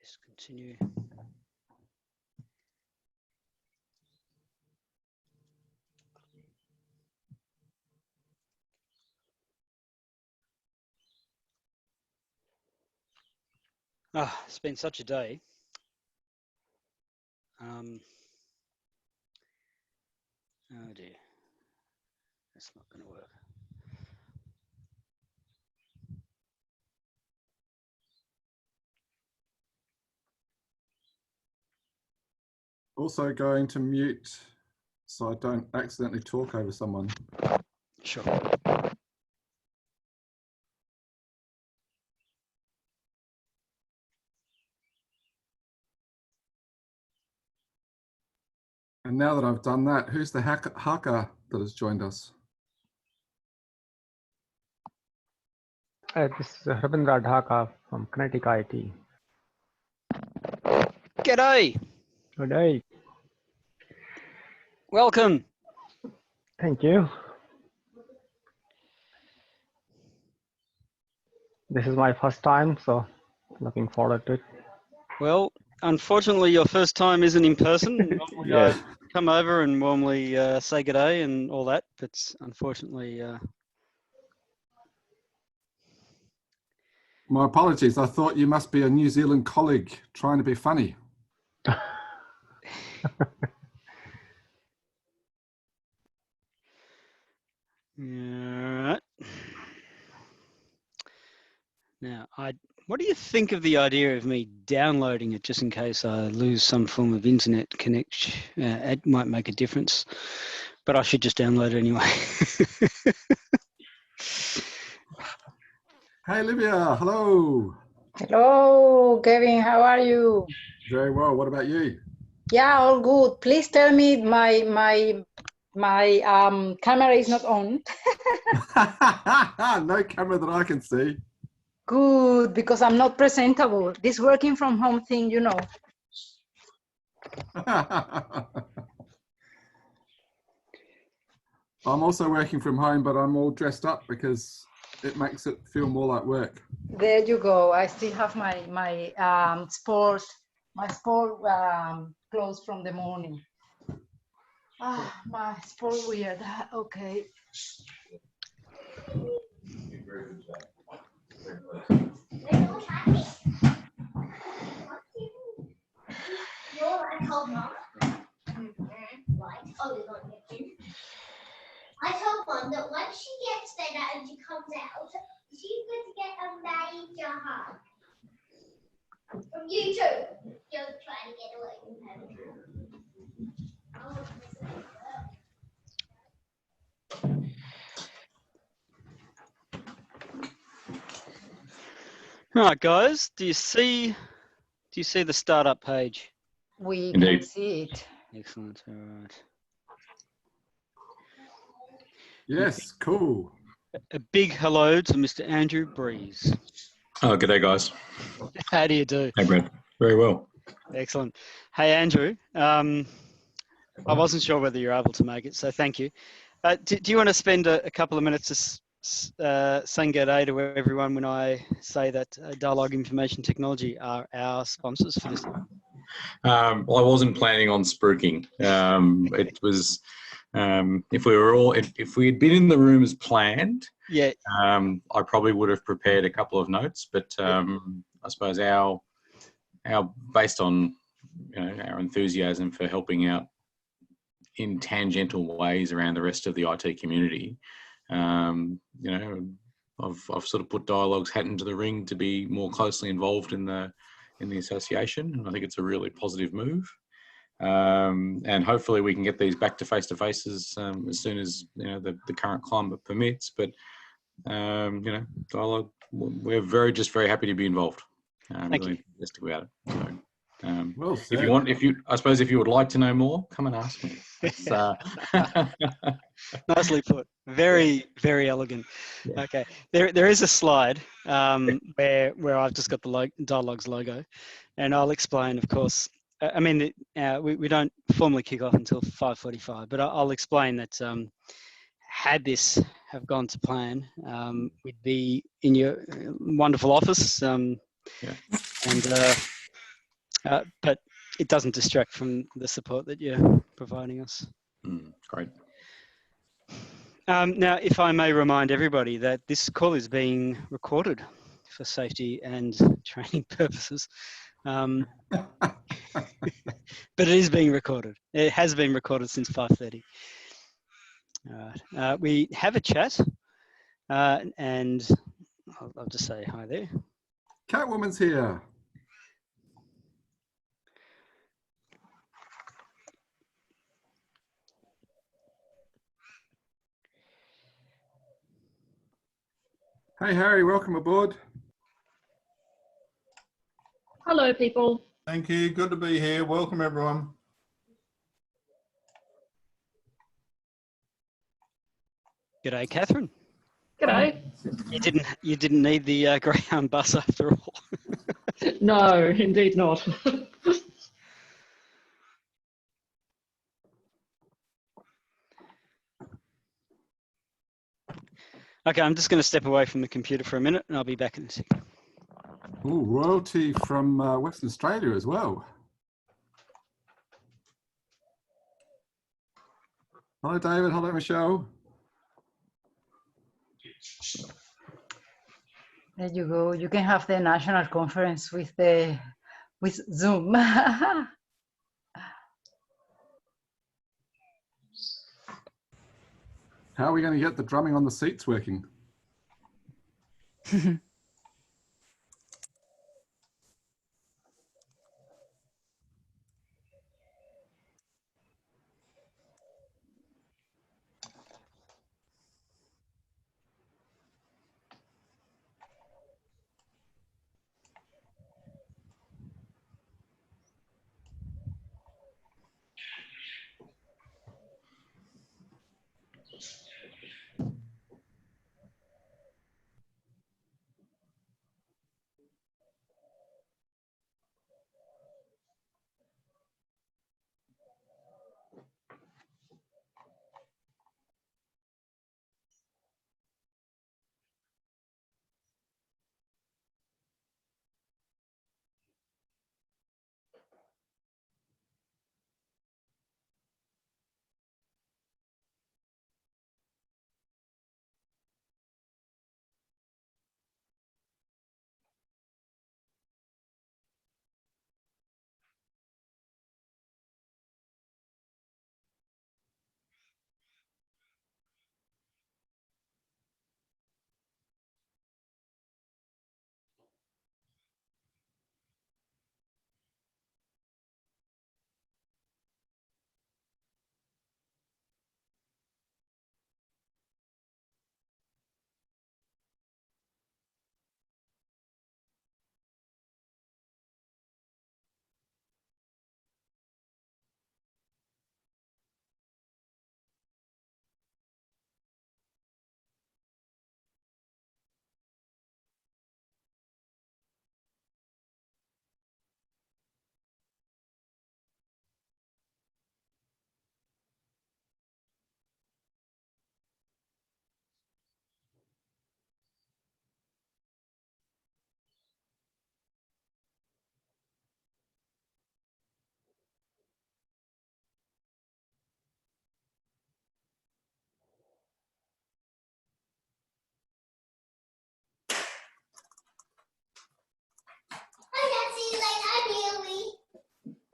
Just continue. Ah, it's been such a day. Oh dear, that's not going to work. Also going to mute so I don't accidentally talk over someone. Sure. And now that I've done that, who's the hacker that has joined us? This is Rabindra Dhaka from Kinetic IT. G'day. Good day. Welcome. Thank you. This is my first time, so looking forward to it. Well, unfortunately, your first time isn't in person. Normally, Yes. I come over and warmly say g'day and all that, but unfortunately, My apologies. I thought you must be a New Zealand colleague trying to be funny. Right. Now, what do you think of the idea of me downloading it just in case I lose some form of internet connection? It might make a difference, but I should just download it anyway. Hey, Olivia. Hello. Hello, Kevin. How are you? Very well. What about you? Yeah, all good. Please tell me my camera is not on. No camera that I can see. Good, because I'm not presentable. This working from home thing, you know. I'm also working from home, but I'm all dressed up because it makes it feel more like work. There you go. I still have my sport clothes from the morning. Ah, my sport weird. Okay. I told Mom that once she gets better and she comes out, she's going to get a major hug. From you too. Don't try to get away from her. All right, guys, do you see the startup page? We Indeed. can see it. Excellent. All right. Yes, cool. A big hello to Mr. Andrew Breeze. Oh, g'day, guys. How do you do? Hey, Brad. Very well. Excellent. Hey, Andrew. I wasn't sure whether you're able to make it, so thank you. Do you want to spend a couple of minutes saying g'day to everyone when I say that Dialogue Information Technology are our sponsors for this? Well, I wasn't planning on spruiking. It was if we had been in the room as planned. Yeah. I probably would have prepared a couple of notes, but I suppose our based on our enthusiasm for helping out in tangential ways around the rest of the IT community. I've sort of put Dialogue's hat into the ring to be more closely involved in the association, and I think it's a really positive move. And hopefully we can get these back to face-to-faces as soon as the current climate permits. But Dialogue, we're very happy to be involved. Thank you. Enthusiastic about it. So, Well said. I suppose if you would like to know more, come and ask me. Nicely put. Very, very elegant. Yeah. Okay. There is a slide where I've just got the Dialogue's logo, and I'll explain, of course. I mean, we don't formally kick off until 5:45, but I'll explain that had this have gone to plan, we'd be in your wonderful office, and but it doesn't distract from the support that you're providing us. Great. Now, if I may remind everybody that this call is being recorded for safety and training purposes, but it is being recorded. It has been recorded since 5:30. All right. We have a chat, and I'll just say hi there. Catwoman's here. Hey, Harry, welcome aboard. Hello, people. Thank you. Good to be here. Welcome, everyone. G'day, Catherine. G'day. You didn't need the Greyhound bus after all. No, indeed not. Okay, I'm just going to step away from the computer for a minute, and I'll be back in a second. Ooh, royalty from Western Australia as well. Hello, David. Hello, Michelle. There you go. You can have the national conference with Zoom. How are we going to get the drumming on the seats working?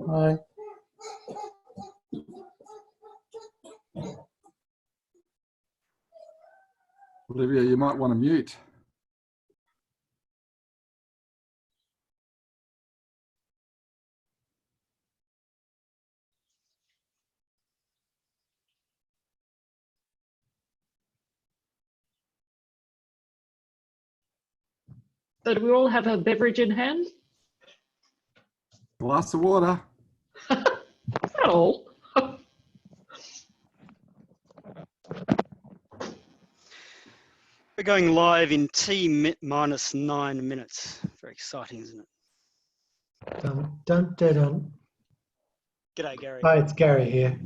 Hi. Olivia, you might want to mute. So do we all have a beverage in hand? Glass of water. Is that all? We're going live in T-minus 9 minutes. Very exciting, isn't it? Don't. G'day, Gary. Hi, it's Gary here.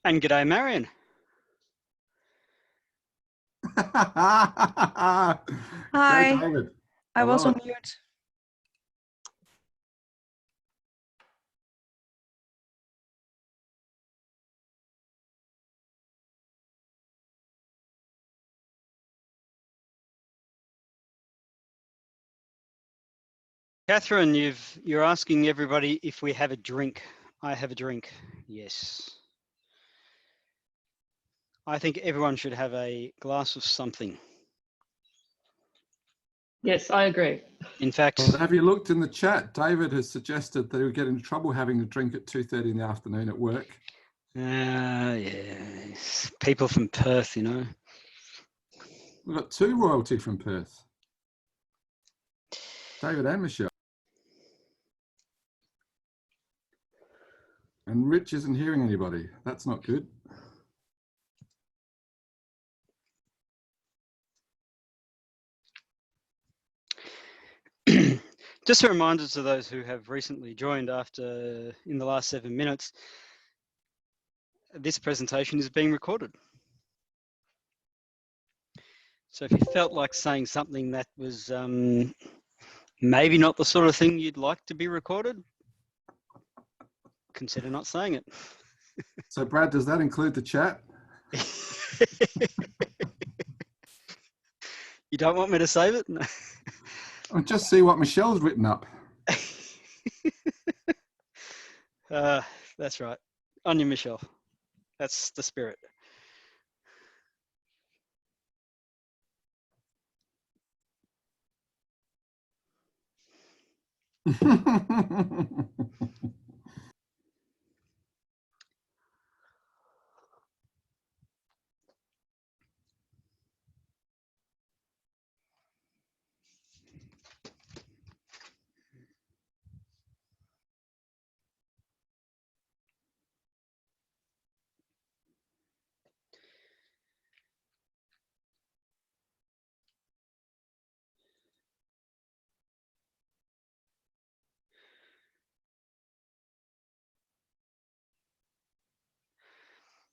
And g'day, Marion. Hi. Hi, David. I was Hello. on mute. Catherine, you're asking everybody if we have a drink. I have a drink. Yes. I think everyone should have a glass of something. Yes, I agree. In fact, Well, have you looked in the chat? David has suggested that he would get into trouble having a drink at 2:30 in the afternoon at work. yes, people from Perth, you know. We've got two royalty from Perth. David and Michelle. And Rich isn't hearing anybody. That's not good. Just a reminder to those who have recently joined in the last 7 minutes, this presentation is being recorded. So if you felt like saying something that was maybe not the sort of thing you'd like to be recorded, consider not saying it. So Brad, does that include the chat? You don't want me to save it? No. I'll just see what Michelle's written up. That's right. On you, Michelle. That's the spirit.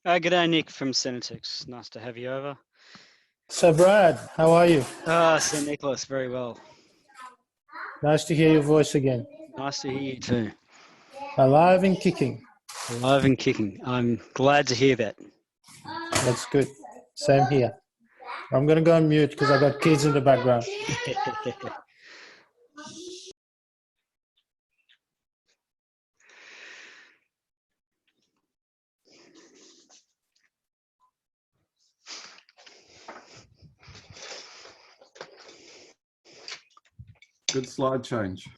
G'day, Nick from Senetex. Nice to have you over. So Brad, how are you? St. Nicholas, very well. Nice to hear your voice again. Nice to hear you too. Alive and kicking. Alive and kicking. I'm glad to hear that. That's good. Same here. I'm going to go on mute because I've got kids in the background. Good slide change.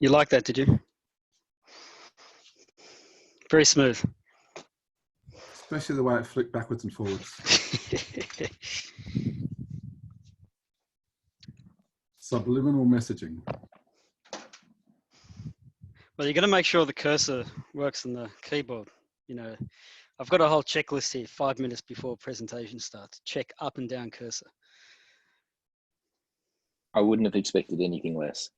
You like that, did you? Very smooth. Especially the way it flicked backwards and forwards. Subliminal messaging. Well, you got to make sure the cursor works on the keyboard. You know, I've got a whole checklist here, 5 minutes before presentation starts. Check up and down cursor. I wouldn't have expected anything less.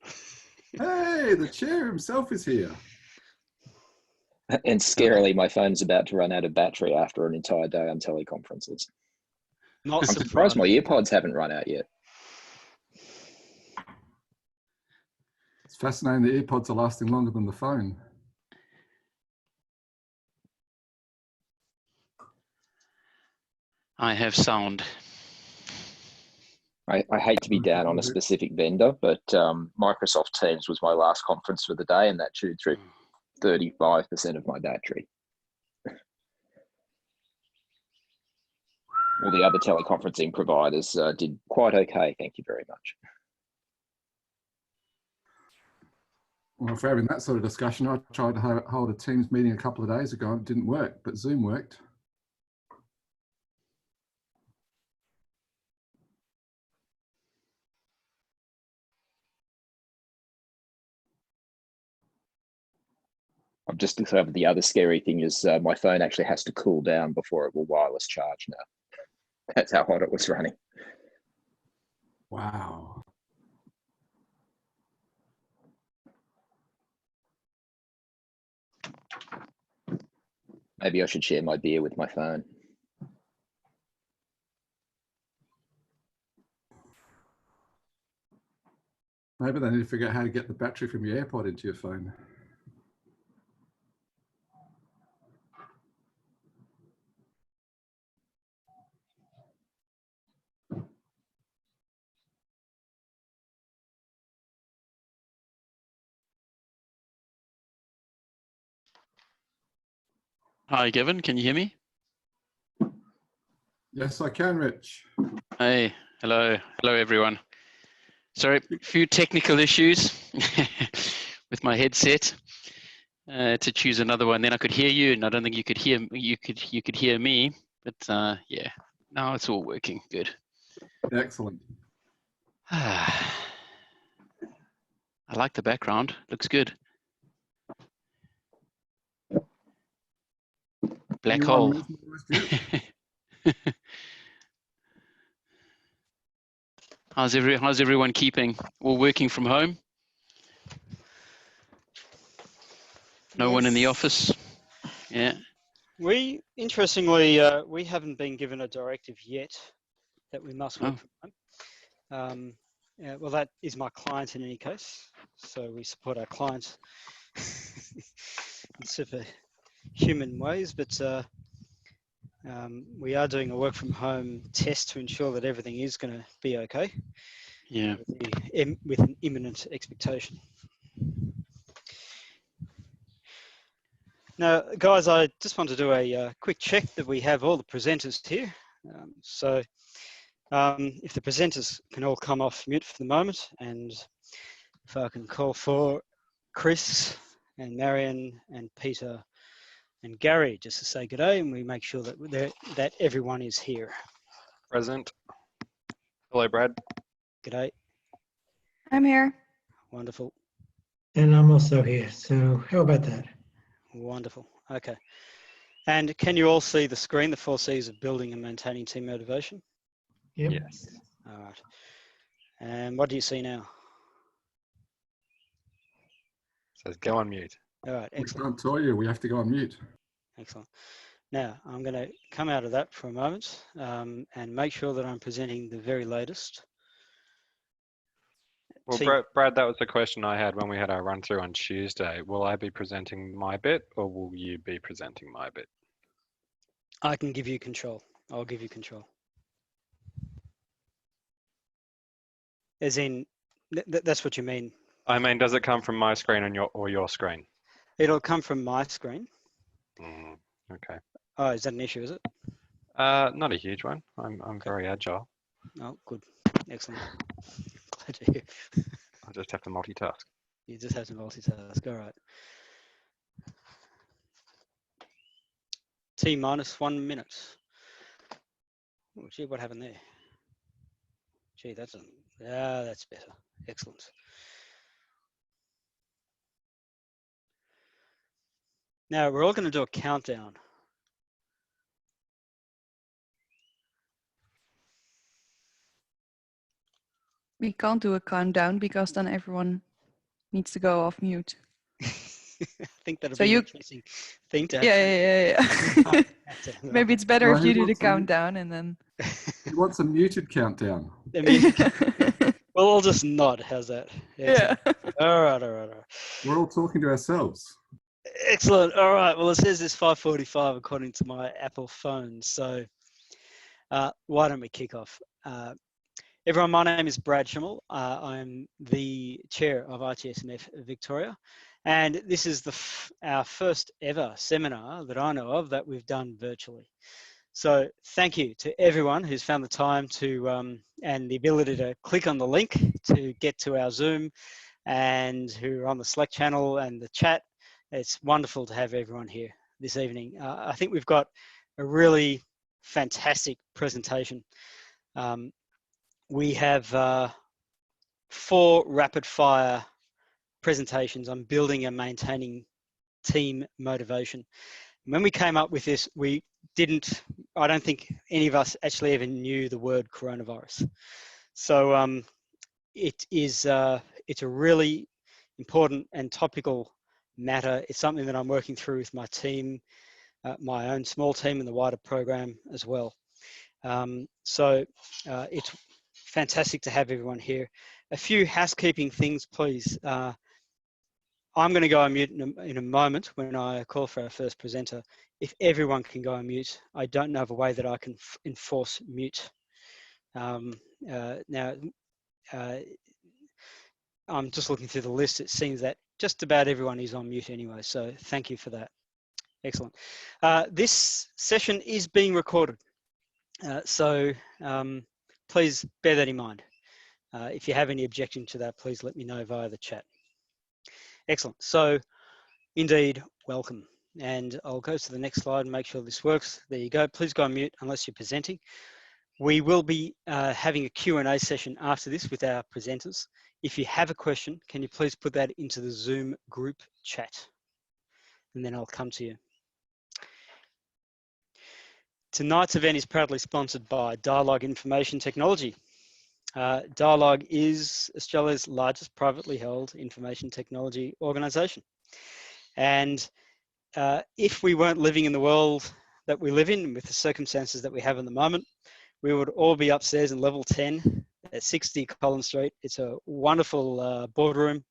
Hey, the chair himself is here. And scarily, my phone's about to run out of battery after an entire day on teleconferences. Not I'm surprised my earpods haven't run out yet. It's fascinating the earpods are lasting longer than the phone. I have sound. I hate to be down on a specific vendor, but Microsoft Teams was my last conference for the day, and that chewed through 35% of my battery. All the other teleconferencing providers did quite okay, thank you very much. Well, if we're having that sort of discussion, I tried to hold a Teams meeting a couple of days ago. It didn't work, but Zoom worked. I've just discovered the other scary thing is my phone actually has to cool down before it will wireless charge now. That's how hot it was running. Wow. Maybe I should share my beer with my phone. Maybe they need to figure out how to get the battery from your AirPod into your phone. Hi, Gavin. Can you hear me? Yes, I can, Rich. Hey, hello everyone. Sorry, a few technical issues with my headset. To choose another one, then I could hear you, and I don't think you could hear me. But yeah, now it's all working good. Excellent. I like the background. Looks good. Black hole. How's everyone keeping? All working from home? No one in the office? Yeah. We, interestingly, we haven't been given a directive yet that we must work from home. Well, that is my client in any case. So we support our clients in superhuman ways, but we are doing a work from home test to ensure that everything is going to be okay. Yeah. With an imminent expectation. Now, guys, I just want to do a quick check that we have all the presenters here. So if the presenters can all come off mute for the moment, and if I can call for Chris and Marion and Peter and Gary just to say good day, and we make sure that everyone is here. Present. Hello, Brad. Good day. I'm here. Wonderful. And I'm also here. So how about that? Wonderful. Okay. And can you all see the screen, the 4 C's of building and maintaining team motivation? Yep. Yes. All right. And what do you see now? It says go on mute. All right. Excellent. We can't tell you. We have to go on mute. Excellent. Now, I'm going to come out of that for a moment and make sure that I'm presenting the very latest. Well, Brad, that was the question I had when we had our run through on Tuesday. Will I be presenting my bit, or will you be presenting my bit? I can give you control. I'll give you control. As in, that's what you mean. I mean, does it come from my screen and your screen? It'll come from my screen. Okay. Oh, is that an issue, is it? Not a huge one. I'm very agile. Oh, good. Excellent. Glad to hear. I just have to multitask. You just have to multitask. All right. T minus 1 minute. Oh, gee, what happened there? Gee, that's better. Excellent. Now we're all going to do a countdown. We can't do a countdown because then everyone needs to go off mute. I think that'll So be you- an interesting thing to have. Yeah. Maybe it's better if you do the countdown and then. He wants a muted countdown. We'll all just nod. How's that? Excellent. Yeah. All right. We're all talking to ourselves. Excellent. All right. Well, it says it's 5:45 according to my Apple phone. So why don't we kick off? Everyone, my name is Brad Schimmel. I'm the chair of itSMF Victoria. And this is our first ever seminar that I know of that we've done virtually. So thank you to everyone who's found the time to and the ability to click on the link to get to our Zoom, and who are on the Slack channel and the chat. It's wonderful to have everyone here this evening. I think we've got a really fantastic presentation. We have 4 rapid fire presentations on building and maintaining team motivation. When we came up with this, I don't think any of us actually even knew the word coronavirus. So it's a really important and topical matter. It's something that I'm working through with my team, my own small team and the wider program as well. So it's fantastic to have everyone here. A few housekeeping things, please. I'm going to go on mute in a moment when I call for our first presenter. If everyone can go on mute, I don't know of a way that I can enforce mute. Now, I'm just looking through the list. It seems that just about everyone is on mute anyway, so thank you for that. Excellent. This session is being recorded, so please bear that in mind. If you have any objection to that, please let me know via the chat. Excellent. So, indeed, welcome. And I'll go to the next slide and make sure this works. There you go. Please go on mute unless you're presenting. We will be having a Q&A session after this with our presenters. If you have a question, can you please put that into the Zoom group chat? And then I'll come to you. Tonight's event is proudly sponsored by Dialogue Information Technology. Dialogue is Australia's largest privately held information technology organisation. And if we weren't living in the world that we live in with the circumstances that we have at the moment, we would all be upstairs in level 10 at 60 Collins Street. It's a wonderful boardroom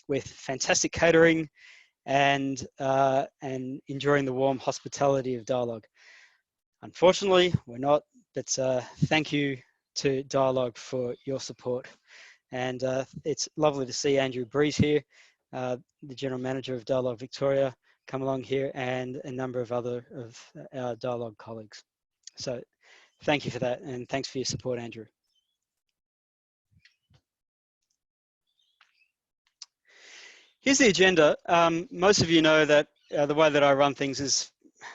with fantastic catering and enjoying the warm hospitality of Dialogue. Unfortunately, we're not, but thank you to Dialogue for your support. And it's lovely to see Andrew Breeze here, the General Manager of Dialogue Victoria, come along here, and a number of other of our Dialogue colleagues. So thank you for that, and thanks for your support, Andrew. Here's the agenda. Most of you know that the way that I run things is,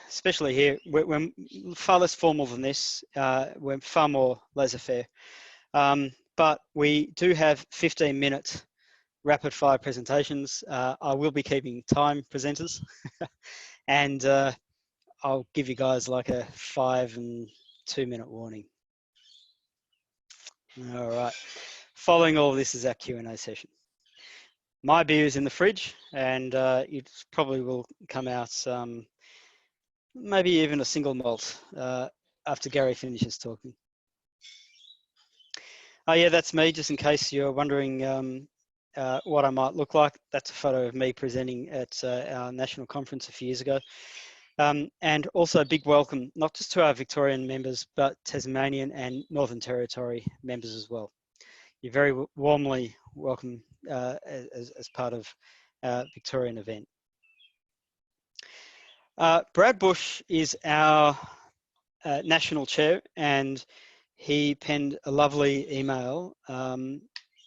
especially here, we're far less formal than this. We're far more laissez-faire. But we do have 15-minute rapid fire presentations. I will be keeping time, presenters. And I'll give you guys like a 5 and 2-minute warning. All right. Following all of this is our Q&A session. My beer is in the fridge, and it probably will come out maybe even a single malt after Gary finishes talking. Oh yeah, that's me, just in case you're wondering what I might look like. That's a photo of me presenting at our national conference a few years ago. And also a big welcome, not just to our Victorian members, but Tasmanian and Northern Territory members as well. You're very warmly welcome as part of our Victorian event. Brad Bush is our national chair, and he penned a lovely email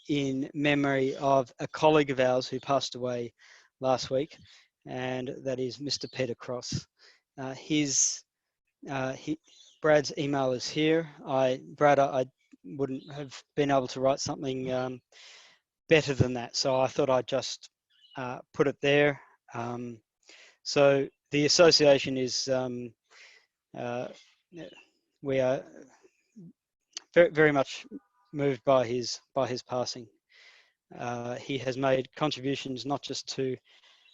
in memory of a colleague of ours who passed away last week, and that is Mr. Peter Cross. Brad's email is here. Brad, I wouldn't have been able to write something better than that, so I thought I'd just put it there. So the association is, we are very much moved by his passing. He has made contributions not just to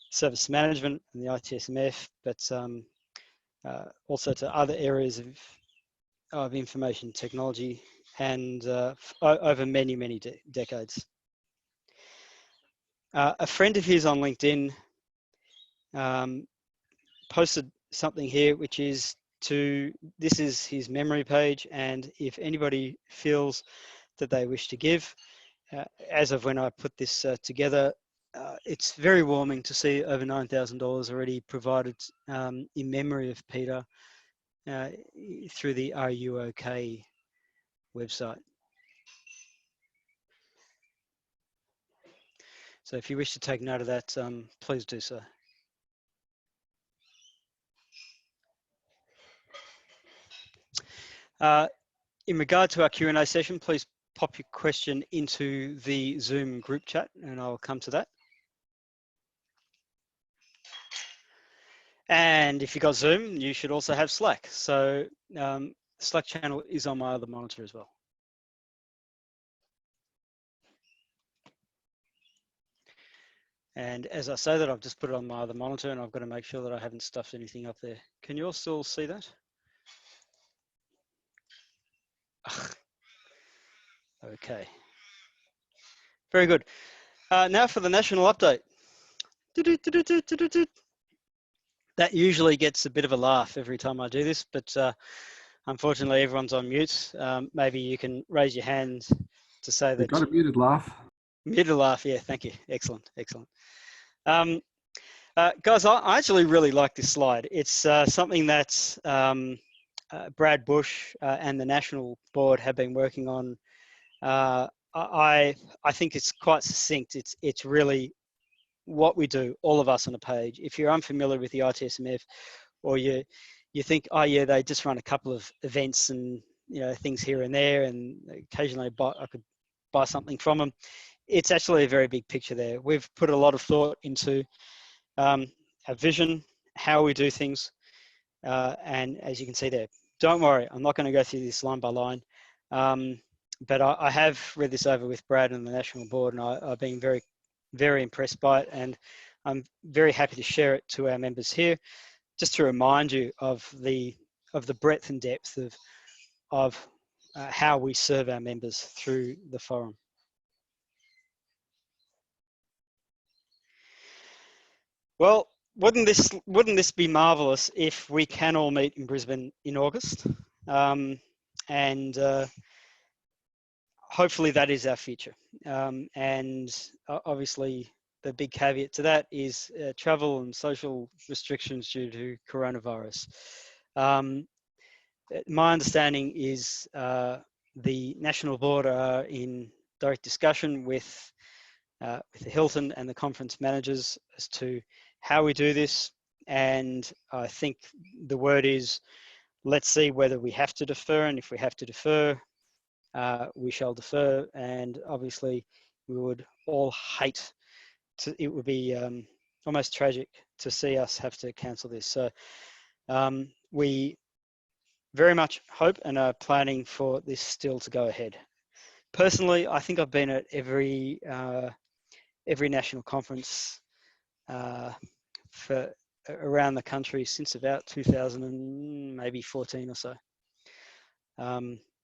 service management and the itSMF, but also to other areas of information technology, and over many decades. A friend of his on LinkedIn posted something here, which is this is his memory page, and if anybody feels that they wish to give, as of when I put this together, it's very warming to see over $9,000 already provided in memory of Peter through the Are You OK website. So if you wish to take note of that, please do so. In regard to our Q&A session, please pop your question into the Zoom group chat, and I'll come to that. And if you've got Zoom, you should also have Slack. So Slack channel is on my other monitor as well. And as I say that, I've just put it on my other monitor, and I've got to make sure that I haven't stuffed anything up there. Can you all still see that? Okay. Very good. Now for the national update. That usually gets a bit of a laugh every time I do this, but unfortunately everyone's on mute. Maybe you can raise your hand to say We've that. got a muted laugh. Muted laugh, yeah, thank you. Excellent, excellent. Guys, I actually really like this slide. It's something that Brad Bush and the National Board have been working on. I think it's quite succinct. It's really what we do, all of us on a page. If you're unfamiliar with the itSMF, or you think, oh yeah, they just run a couple of events and things here and there, and occasionally I could buy something from them. It's actually a very big picture there. We've put a lot of thought into our vision, how we do things, and as you can see there, don't worry, I'm not going to go through this line by line, but I have read this over with Brad and the National Board, and I've been very, very impressed by it, and I'm very happy to share it to our members here, just to remind you of the breadth and depth of how we serve our members through the forum. Well, wouldn't this be marvelous if we can all meet in Brisbane in August? And hopefully that is our future. And obviously the big caveat to that is travel and social restrictions due to coronavirus. My understanding is the National Board are in direct discussion with the Hilton and the conference managers as to how we do this, and I think the word is, let's see whether we have to defer, and if we have to defer, we shall defer. And obviously we would all hate to, it would be almost tragic to see us have to cancel this. So we very much hope and are planning for this still to go ahead. Personally, I think I've been at every national conference for around the country since about 2014 or so.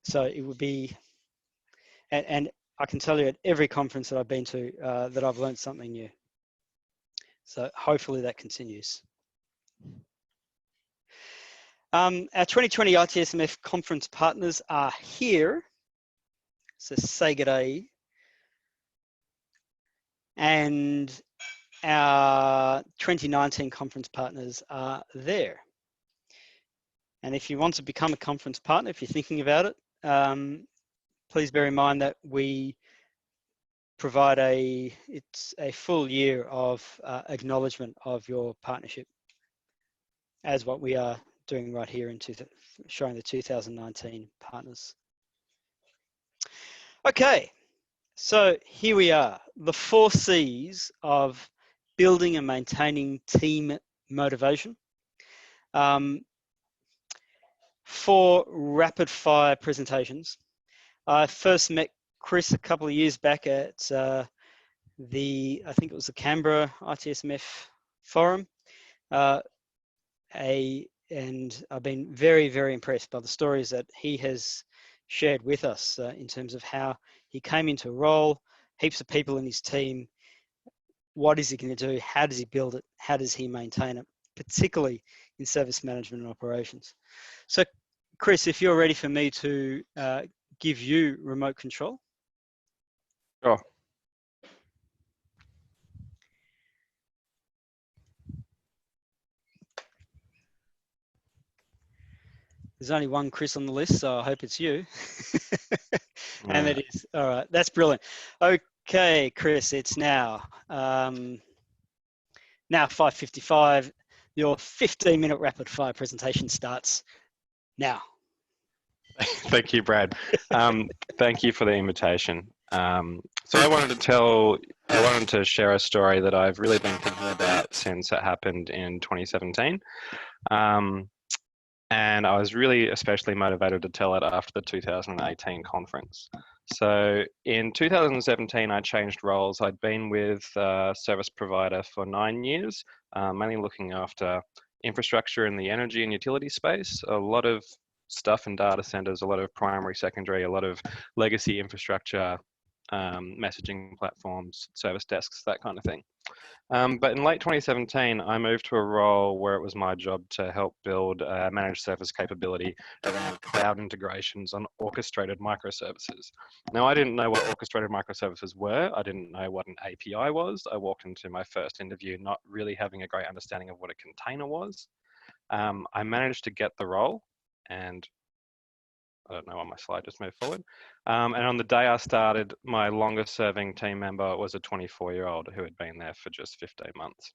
So it would be, and I can tell you at every conference that I've been to that I've learned something new. So hopefully that continues. Our 2020 itSMF conference partners are here. So say good day. And our 2019 conference partners are there. And if you want to become a conference partner, if you're thinking about it, please bear in mind that we provide it's a full year of acknowledgement of your partnership, as what we are doing right here in showing the 2019 partners. Okay, so here we are, the 4 C's of building and maintaining team motivation. 4 rapid fire presentations. I first met Chris a couple of years back at I think it was the Canberra itSMF forum. And I've been very, very impressed by the stories that he has shared with us in terms of how he came into a role, heaps of people in his team. What is he going to do? How does he build it? How does he maintain it, particularly in service management and operations? So, Chris, if you're ready for me to give you remote control. Sure. There's only one Chris on the list, so I hope it's you. And it is. All right, that's brilliant. Okay, Chris, it's now 5:55. Your 15-minute rapid fire presentation starts now. Thank you, Brad. Thank you for the invitation. So I wanted to share a story that I've really been thinking about since it happened in 2017. And I was really especially motivated to tell it after the 2018 conference. So in 2017, I changed roles. I'd been with a service provider for 9 years, mainly looking after infrastructure in the energy and utility space, a lot of stuff in data centers, a lot of primary, secondary, a lot of legacy infrastructure, messaging platforms, service desks, that kind of thing. But in late 2017, I moved to a role where it was my job to help build a managed service capability around cloud integrations on orchestrated microservices. Now, I didn't know what orchestrated microservices were. I didn't know what an API was. I walked into my first interview not really having a great understanding of what a container was. I managed to get the role, and I don't know why my slide just moved forward. And on the day I started, my longest serving team member was a 24-year-old who had been there for just 15 months.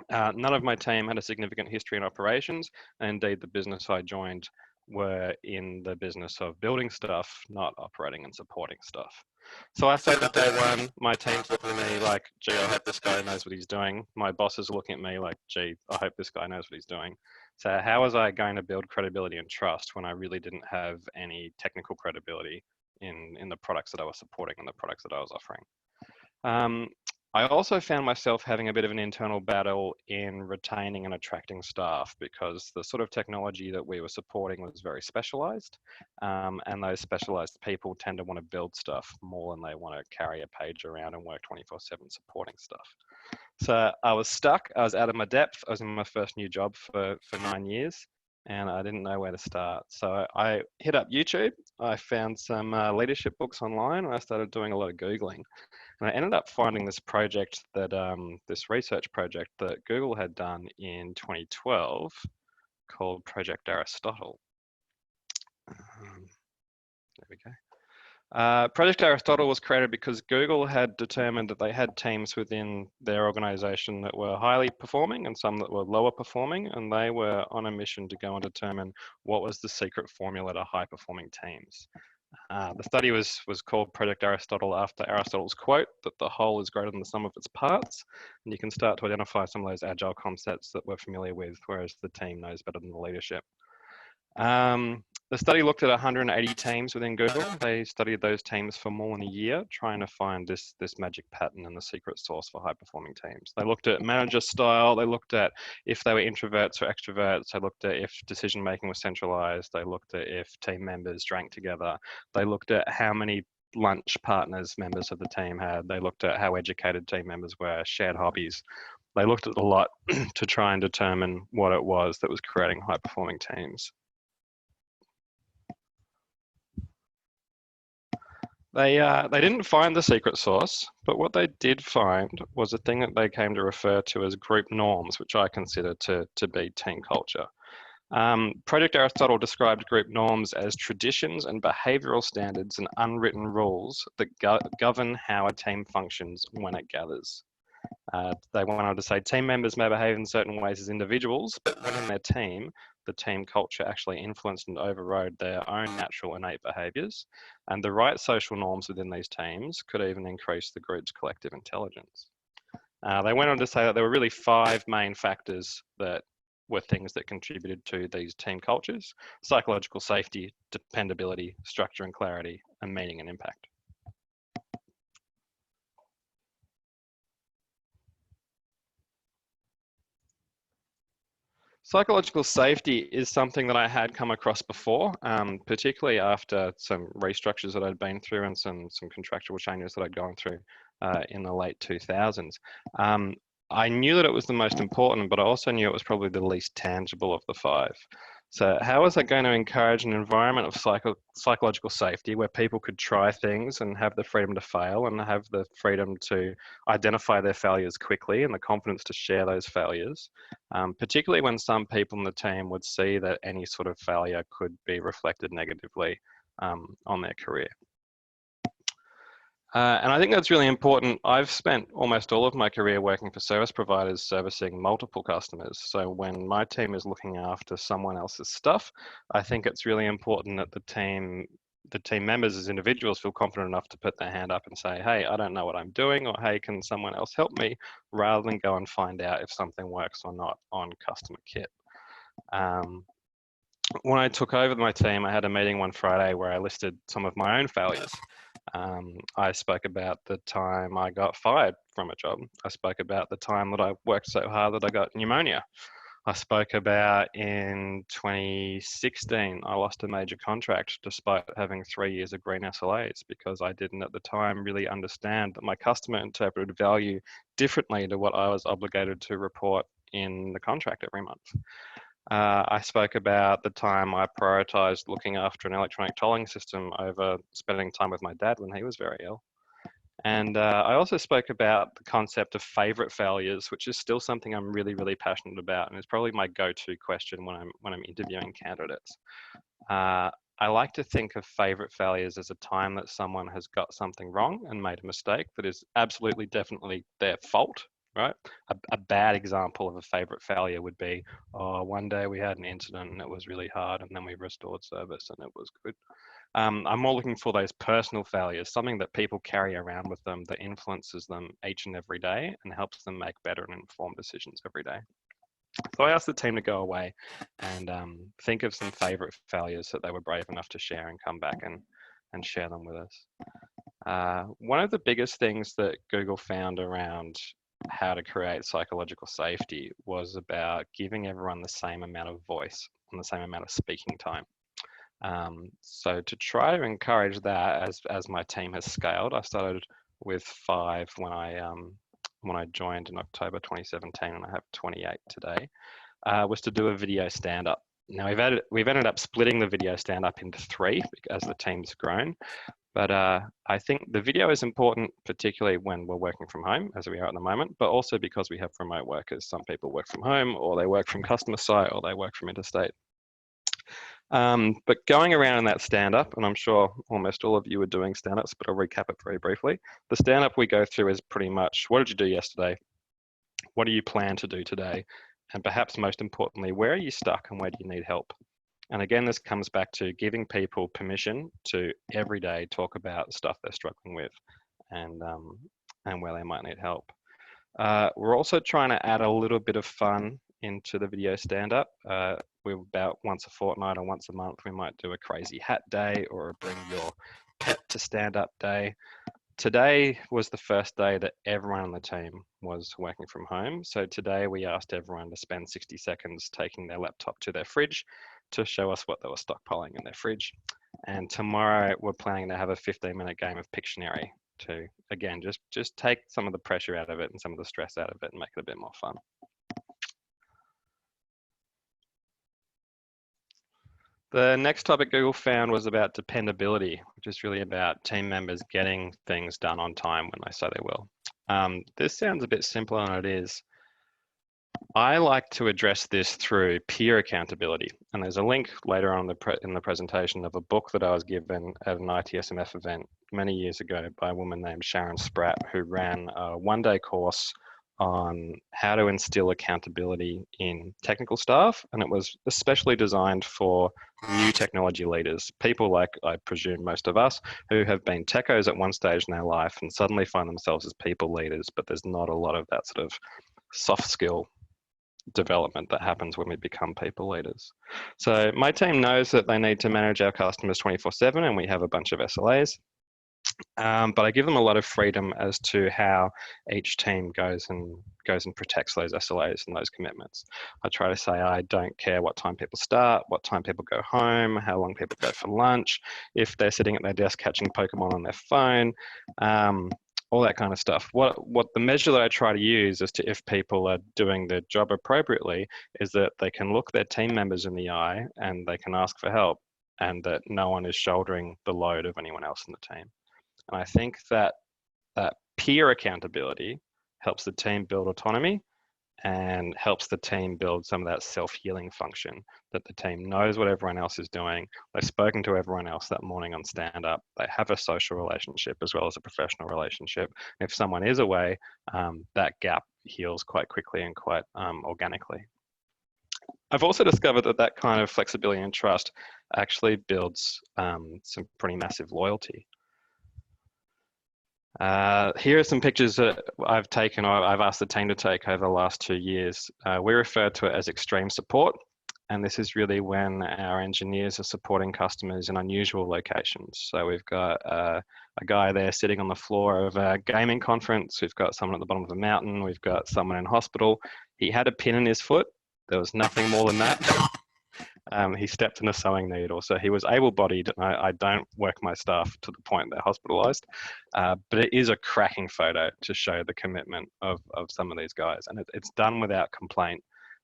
None of my team had a significant history in operations, and indeed the business I joined were in the business of building stuff, not operating and supporting stuff. So I started day one, my team's looking at me like, gee, I hope this guy knows what he's doing. My boss is looking at me like, gee, I hope this guy knows what he's doing. So how was I going to build credibility and trust when I really didn't have any technical credibility in the products that I was supporting and the products that I was offering? I also found myself having a bit of an internal battle in retaining and attracting staff because the sort of technology that we were supporting was very specialized, and those specialized people tend to want to build stuff more than they want to carry a page around and work 24/7 supporting stuff. So I was stuck, I was out of my depth, I was in my first new job for 9 years, and I didn't know where to start. So I hit up YouTube, I found some leadership books online, and I started doing a lot of Googling. And I ended up finding this project that, this research project that Google had done in 2012 called Project Aristotle. There we go. Project Aristotle was created because Google had determined that they had teams within their organization that were highly performing and some that were lower performing, and they were on a mission to go and determine what was the secret formula to high performing teams. The study was called Project Aristotle after Aristotle's quote that the whole is greater than the sum of its parts, and you can start to identify some of those agile concepts that we're familiar with, whereas the team knows better than the leadership. The study looked at 180 teams within Google. They studied those teams for more than a year, trying to find this magic pattern and the secret sauce for high-performing teams. They looked at manager style. They looked at if they were introverts or extroverts. They looked at if decision-making was centralized. They looked at if team members drank together. They looked at how many lunch partners members of the team had. They looked at how educated team members were, shared hobbies. They looked at a lot to try and determine what it was that was creating high-performing teams. They didn't find the secret sauce, but what they did find was a thing that they came to refer to as group norms, which I consider to be team culture. Project Aristotle described group norms as traditions and behavioral standards and unwritten rules that govern how a team functions when it gathers. They went on to say team members may behave in certain ways as individuals, but when in their team, the team culture actually influenced and overrode their own natural innate behaviours, and the right social norms within these teams could even increase the group's collective intelligence. They went on to say that there were really 5 main factors that were things that contributed to these team cultures: psychological safety, dependability, structure and clarity, and meaning and impact. Psychological safety is something that I had come across before, particularly after some restructures that I'd been through and some contractual changes that I'd gone through in the late 2000s. I knew that it was the most important, but I also knew it was probably the least tangible of the 5. So how is that going to encourage an environment of psychological safety where people could try things and have the freedom to fail and have the freedom to identify their failures quickly and the confidence to share those failures, particularly when some people in the team would see that any sort of failure could be reflected negatively on their career. And I think that's really important. I've spent almost all of my career working for service providers servicing multiple customers. So when my team is looking after someone else's stuff, I think it's really important that the team members as individuals feel confident enough to put their hand up and say, hey, I don't know what I'm doing, or hey, can someone else help me, rather than go and find out if something works or not on customer kit. When I took over my team, I had a meeting one Friday where I listed some of my own failures. I spoke about the time I got fired from a job. I spoke about the time that I worked so hard that I got pneumonia. I spoke about in 2016, I lost a major contract despite having 3 years of green SLAs because I didn't at the time really understand that my customer interpreted value differently to what I was obligated to report in the contract every month. I spoke about the time I prioritized looking after an electronic tolling system over spending time with my dad when he was very ill. And I also spoke about the concept of favorite failures, which is still something I'm really, really passionate about, and it's probably my go-to question when I'm interviewing candidates. I like to think of favorite failures as a time that someone has got something wrong and made a mistake that is absolutely, definitely their fault, right? A bad example of a favorite failure would be, oh, one day we had an incident and it was really hard, and then we restored service and it was good. I'm more looking for those personal failures, something that people carry around with them that influences them each and every day and helps them make better and informed decisions every day. So I asked the team to go away and think of some favorite failures that they were brave enough to share and come back and share them with us. One of the biggest things that Google found around how to create psychological safety was about giving everyone the same amount of voice and the same amount of speaking time. So to try to encourage that as my team has scaled, I started with 5 when I joined in October 2017, and I have 28 today, was to do a video stand-up. Now we've ended up splitting the video stand-up into 3 as the team's grown, but I think the video is important, particularly when we're working from home, as we are at the moment, but also because we have remote workers. Some people work from home, or they work from customer site, or they work from interstate. But going around in that stand-up, and I'm sure almost all of you are doing stand-ups, but I'll recap it very briefly. The stand-up we go through is pretty much, what did you do yesterday? What do you plan to do today? And perhaps most importantly, where are you stuck and where do you need help? And again, this comes back to giving people permission to every day talk about stuff they're struggling with and where they might need help. We're also trying to add a little bit of fun into the video stand-up. We're about once a fortnight or once a month, we might do a crazy hat day or a bring your pet to stand-up day. Today was the first day that everyone on the team was working from home. So today we asked everyone to spend 60 seconds taking their laptop to their fridge to show us what they were stockpiling in their fridge. And tomorrow we're planning to have a 15-minute game of Pictionary to, again, just take some of the pressure out of it and some of the stress out of it and make it a bit more fun. The next topic Google found was about dependability, which is really about team members getting things done on time when they say they will. This sounds a bit simpler than it is. I like to address this through peer accountability. And there's a link later on in the presentation of a book that I was given at an itSMF event many years ago by a woman named Sharon Spratt, who ran a one-day course on how to instill accountability in technical staff. And it was especially designed for new technology leaders, people like, I presume, most of us, who have been techos at one stage in their life and suddenly find themselves as people leaders, but there's not a lot of that sort of soft skill development that happens when we become people leaders. So my team knows that they need to manage our customers 24/7, and we have a bunch of SLAs. But I give them a lot of freedom as to how each team goes and protects those SLAs and those commitments. I try to say I don't care what time people start, what time people go home, how long people go for lunch, if they're sitting at their desk catching Pokemon on their phone, all that kind of stuff. What the measure that I try to use as to if people are doing their job appropriately is that they can look their team members in the eye and they can ask for help, and that no one is shouldering the load of anyone else in the team. And I think that peer accountability helps the team build autonomy and helps the team build some of that self-healing function, that the team knows what everyone else is doing. They've spoken to everyone else that morning on stand-up. They have a social relationship as well as a professional relationship. If someone is away, that gap heals quite quickly and quite organically. I've also discovered that kind of flexibility and trust actually builds some pretty massive loyalty. Here are some pictures that I've taken, or I've asked the team to take over the last 2 years. We refer to it as extreme support, and this is really when our engineers are supporting customers in unusual locations. So we've got a guy there sitting on the floor of a gaming conference. We've got someone at the bottom of a mountain. We've got someone in hospital. He had a pin in his foot, There was nothing more than that. He stepped in a sewing needle, so he was able-bodied. And I don't work my staff to the point they're hospitalised, but it is a cracking photo to show the commitment of some of these guys, and it's done without complaint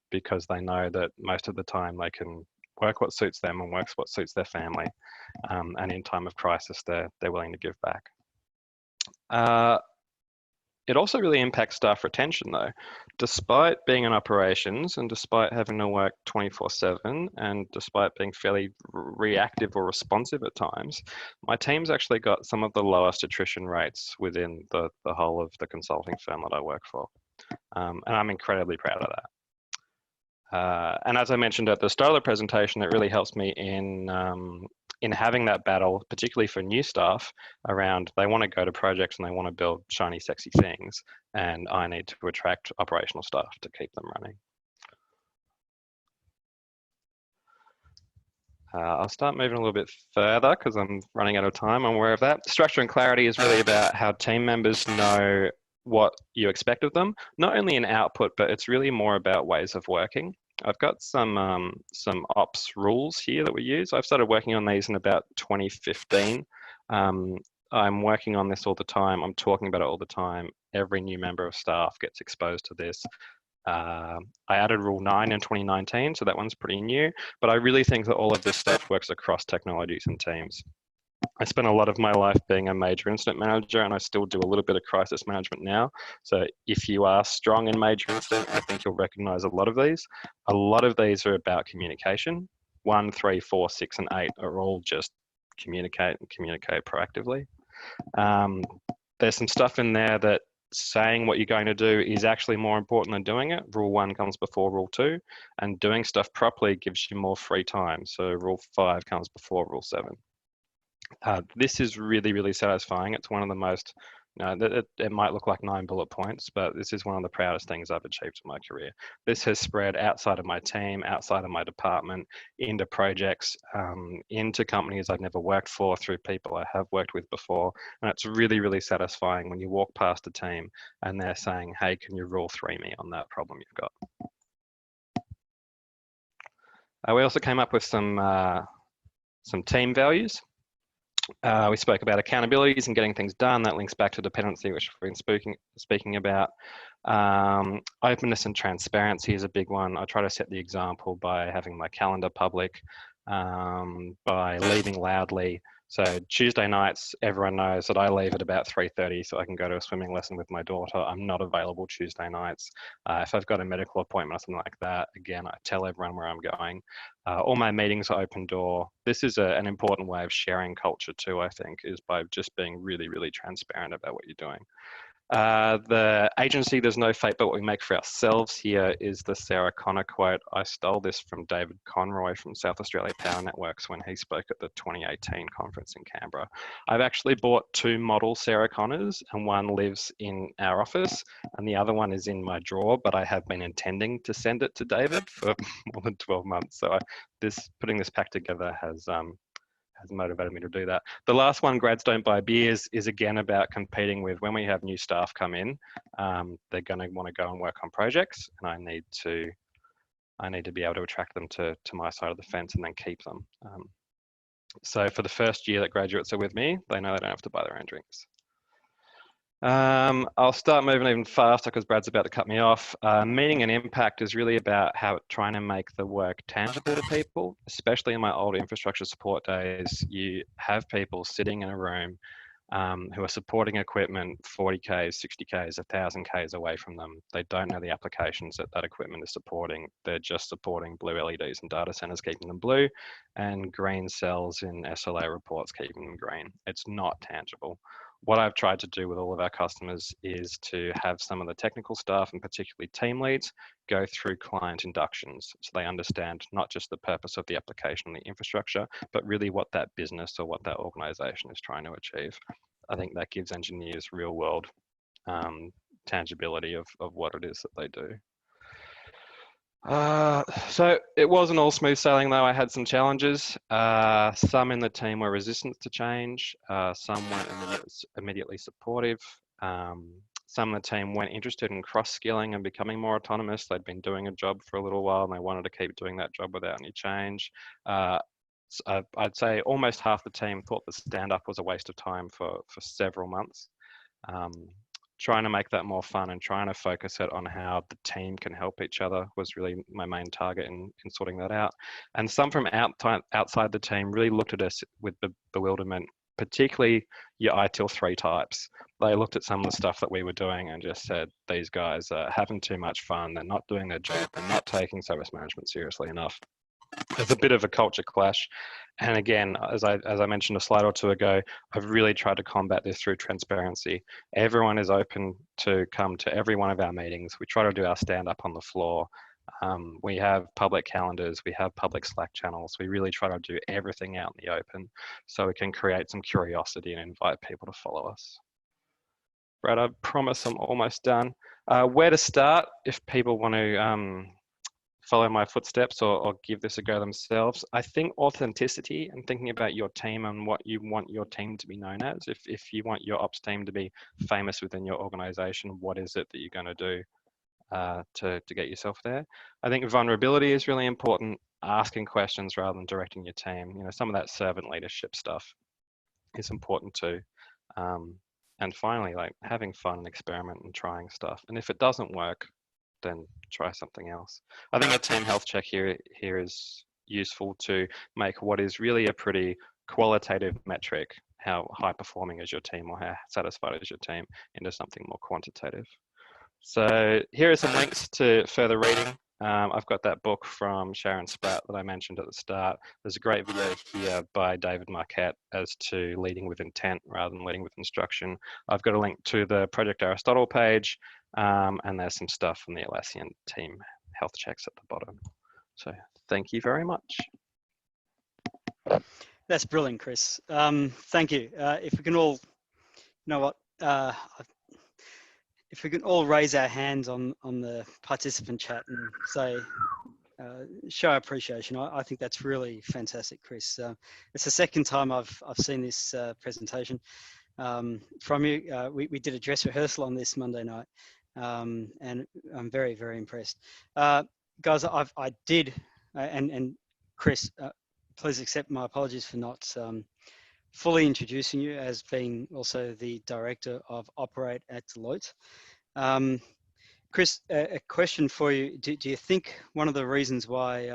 because they know that most of the time they can work what suits them and works what suits their family, and in time of crisis they're willing to give back. It also really impacts staff retention though. Despite being in operations and despite having to work 24/7 and despite being fairly reactive or responsive at times, my team's actually got some of the lowest attrition rates within the whole of the consulting firm that I work for. And I'm incredibly proud of that. And as I mentioned at the start of the presentation, it really helps me in having that battle, particularly for new staff, around they want to go to projects and they want to build shiny, sexy things, and I need to attract operational staff to keep them running. I'll start moving a little bit further because I'm running out of time. I'm aware of that. Structure and clarity is really about how team members know what you expect of them, not only in output, but it's really more about ways of working. I've got some ops rules here that we use. I've started working on these in about 2015. I'm working on this all the time. I'm talking about it all the time. Every new member of staff gets exposed to this. I added Rule 9 in 2019, so that one's pretty new. But I really think that all of this stuff works across technologies and teams. I spent a lot of my life being a major incident manager, and I still do a little bit of crisis management now. So if you are strong in major incident, I think you'll recognize a lot of these. A lot of these are about communication. 1, 3, 4, 6, and 8 are all just communicate and communicate proactively. There's some stuff in there that saying what you're going to do is actually more important than doing it. Rule 1 comes before Rule 2, and doing stuff properly gives you more free time. So Rule 5 comes before Rule 7. This is really, really satisfying. It's one of the most, it might look like 9 bullet points, but this is one of the proudest things I've achieved in my career. This has spread outside of my team, outside of my department, into projects, into companies I've never worked for, through people I have worked with before. And it's really, really satisfying when you walk past a team and they're saying, hey, can you Rule 3 me on that problem you've got? We also came up with some team values. We spoke about accountabilities and getting things done. That links back to dependency, which we've been speaking about. Openness and transparency is a big one. I try to set the example by having my calendar public, by leaving loudly. So Tuesday nights, everyone knows that I leave at about 3:30 so I can go to a swimming lesson with my daughter. I'm not available Tuesday nights. If I've got a medical appointment or something like that, again, I tell everyone where I'm going. All my meetings are open door. This is an important way of sharing culture too, I think, is by just being really, really transparent about what you're doing. The agency, there's no fate but what we make for ourselves here is the Sarah Connor quote. I stole this from David Conroy from South Australia Power Networks when he spoke at the 2018 conference in Canberra. I've actually bought 2 model Sarah Connors, and one lives in our office and the other one is in my drawer, but I have been intending to send it to David for more than 12 months. So putting this pack together has motivated me to do that. The last one, Grads Don't Buy Beers, is again about competing with when we have new staff come in, they're going to want to go and work on projects, and I need to be able to attract them to my side of the fence and then keep them. So for the first year that graduates are with me, they know they don't have to buy their own drinks. I'll start moving even faster because Brad's about to cut me off. Meaning and impact is really about trying to make the work tangible to people, especially in my old infrastructure support days. You have people sitting in a room who are supporting equipment 40 Ks, 60 Ks, 1,000 Ks away from them. They don't know the applications that equipment is supporting. They're just supporting blue LEDs in data centers, keeping them blue, and green cells in SLA reports, keeping them green. It's not tangible. What I've tried to do with all of our customers is to have some of the technical staff, and particularly team leads, go through client inductions so they understand not just the purpose of the application and the infrastructure, but really what that business or what that organization is trying to achieve. I think that gives engineers real world tangibility of what it is that they do. So it wasn't all smooth sailing though. I had some challenges. Some in the team were resistant to change. Some weren't immediately supportive. some of the team weren't interested in cross-skilling and becoming more autonomous. They'd been doing a job for a little while and they wanted to keep doing that job without any change. I'd say almost half the team thought the stand-up was a waste of time for several months. Trying to make that more fun and trying to focus it on how the team can help each other was really my main target in sorting that out. And some from outside the team really looked at us with bewilderment, particularly your ITIL 3 types. They looked at some of the stuff that we were doing and just said, these guys are having too much fun, they're not doing their job, they're not taking service management seriously enough. There's a bit of a culture clash. And again, as I mentioned a slide or two ago, I've really tried to combat this through transparency. Everyone is open to come to every one of our meetings. We try to do our stand up on the floor. We have public calendars, we have public Slack channels. We really try to do everything out in the open so we can create some curiosity and invite people to follow us. Brad, I promise I'm almost done. Where to start if people want to follow my footsteps or give this a go themselves? I think authenticity and thinking about your team and what you want your team to be known as. If you want your ops team to be famous within your organization, what is it that you're going to do to get yourself there? I think vulnerability is really important, asking questions rather than directing your team. You know, some of that servant leadership stuff is important too. And finally, like having fun and experiment and trying stuff. And if it doesn't work, then try something else. I think a team health check here is useful to make what is really a pretty qualitative metric, how high performing is your team or how satisfied is your team, into something more quantitative. So here are some links to further reading. I've got that book from Sharon Spratt that I mentioned at the start. There's a great video here by David Marquette as to leading with intent rather than leading with instruction. I've got a link to the Project Aristotle page, and there's some stuff from the Atlassian team health checks at the bottom. So thank you very much. That's brilliant, Chris. Thank you. If we can all, you know what, if we can all raise our hands on the participant chat and say, show our appreciation. I think that's really fantastic, Chris. It's the second time I've seen this presentation from you. We did a dress rehearsal on this Monday night, and I'm very, very impressed. Guys, I did, and Chris, please accept my apologies for not fully introducing you as being also the Director of Operate at Deloitte. Chris, a question for you. Do you think one of the reasons why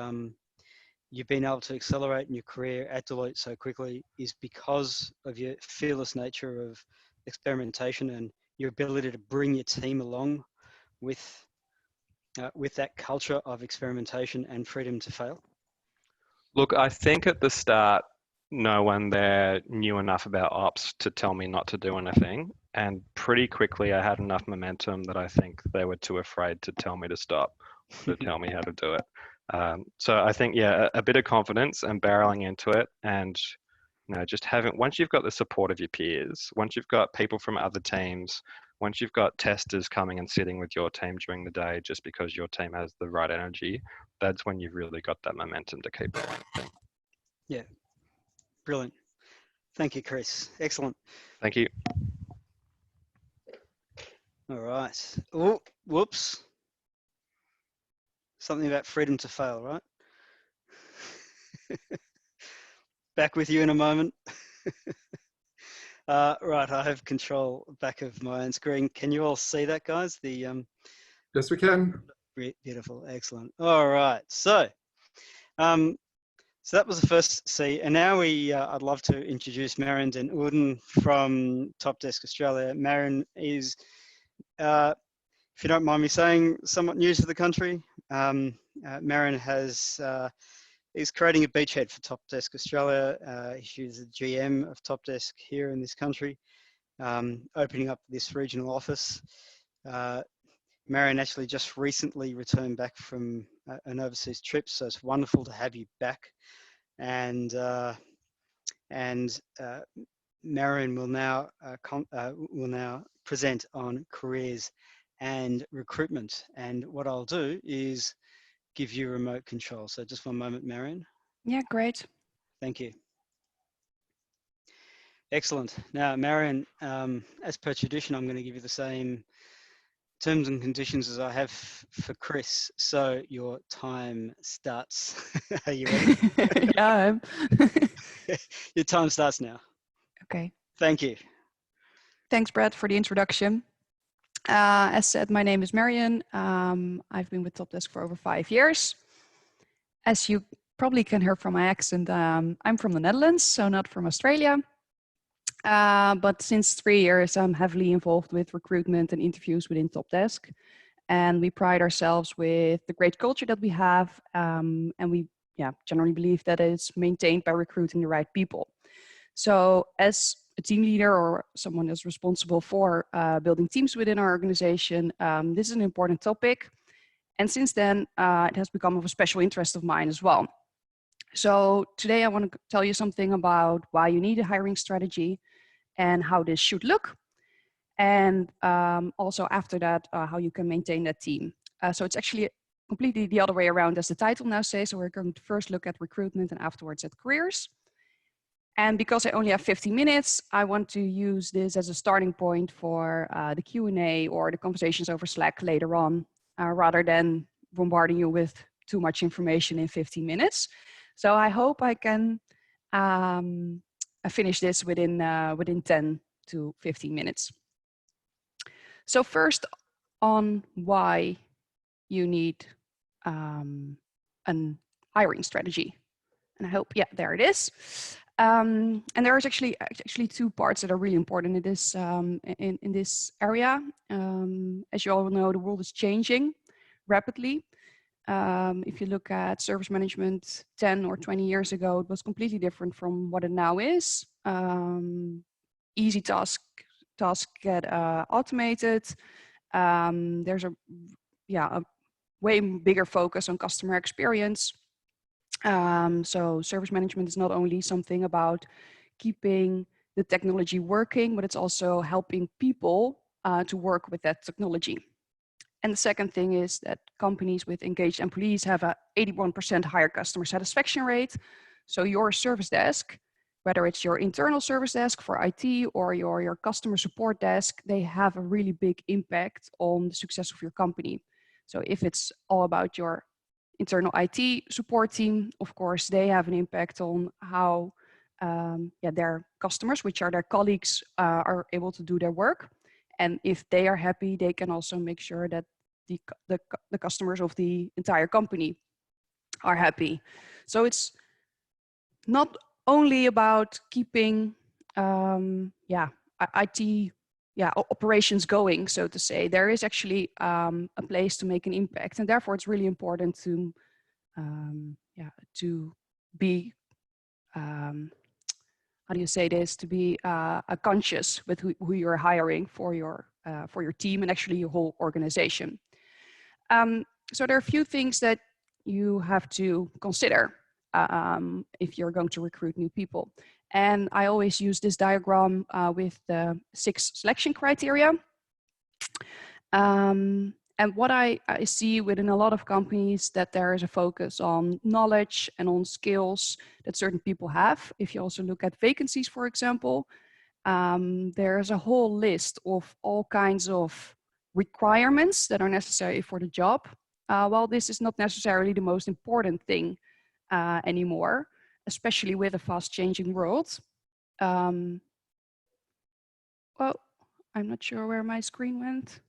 you've been able to accelerate in your career at Deloitte so quickly is because of your fearless nature of experimentation and your ability to bring your team along with that culture of experimentation and freedom to fail? Look, I think at the start, no one there knew enough about ops to tell me not to do anything. And pretty quickly, I had enough momentum that I think they were too afraid to tell me to stop, to tell me how to do it. So I think, yeah, a bit of confidence and barreling into it, and you know, just having, once you've got the support of your peers, once you've got people from other teams, once you've got testers coming and sitting with your team during the day, just because your team has the right energy, that's when you've really got that momentum to keep going. Yeah, brilliant. Thank you, Chris. Excellent. Thank you. All right. Oh, whoops. Something about freedom to fail, right? Back with you in a moment. Right, I have control back of my own screen. Can you all see that, guys? The yes, we can. Beautiful, excellent. All right, so that was the first C, and now I'd love to introduce Marion Den Ouden from Top Desk Australia. Marion is, if you don't mind me saying, somewhat new to the country. Marion is creating a beachhead for Top Desk Australia. She's the GM of Top Desk here in this country, opening up this regional office. Marion actually just recently returned back from an overseas trip, so it's wonderful to have you back. And Marion will now present on careers and recruitment. And what I'll do is give you remote control. So just one moment, Marion. Yeah, great. Thank you. Excellent. Now, Marion, as per tradition, I'm going to give you the same terms and conditions as I have for Chris. So your time starts. Are you ready? Yeah, I am. Your time starts now. Okay. Thank you. Thanks, Brad, for the introduction. As said, my name is Marion. I've been with TopDesk for over 5 years. As you probably can hear from my accent, I'm from the Netherlands, so not from Australia. But since 3 years, I'm heavily involved with recruitment and interviews within TopDesk. And we pride ourselves with the great culture that we have. And we generally believe that it's maintained by recruiting the right people. So as a team leader or someone that's responsible for building teams within our organization, this is an important topic. And since then, it has become of a special interest of mine as well. So today I want to tell you something about why you need a hiring strategy and how this should look. And also after that, how you can maintain that team. So it's actually completely the other way around as the title now says. So we're going to first look at recruitment and afterwards at careers. And because I only have 15 minutes, I want to use this as a starting point for the Q&A or the conversations over Slack later on, rather than bombarding you with too much information in 15 minutes. So I hope I can finish this within 10 to 15 minutes. So first on why you need an hiring strategy. And I hope, yeah, there it is. And there's actually two parts that are really important in this in this area. As you all know, the world is changing rapidly. If you look at service management 10 or 20 years ago, it was completely different from what it now is. Easy tasks get automated. There's a way bigger focus on customer experience. So service management is not only something about keeping the technology working, but it's also helping people to work with that technology. And the second thing is that companies with engaged employees have a 81% higher customer satisfaction rate. So your service desk, whether it's your internal service desk for IT or your customer support desk, they have a really big impact on the success of your company. So if it's all about your internal IT support team, of course, they have an impact on how their customers, which are their colleagues, are able to do their work. And if they are happy, they can also make sure that the customers of the entire company are happy. So it's not only about keeping IT operations going, so to say. There is actually a place to make an impact, and therefore it's really important to be how do you say this? To be conscious with who you're hiring for your team and actually your whole organization. So there are a few things that you have to consider if you're going to recruit new people. And I always use this diagram with the 6 selection criteria. And what I see within a lot of companies that there is a focus on knowledge and on skills that certain people have. If you also look at vacancies, for example, there's a whole list of all kinds of requirements that are necessary for the job. While this is not necessarily the most important thing anymore, especially with a fast changing world. Well, I'm not sure where my screen went.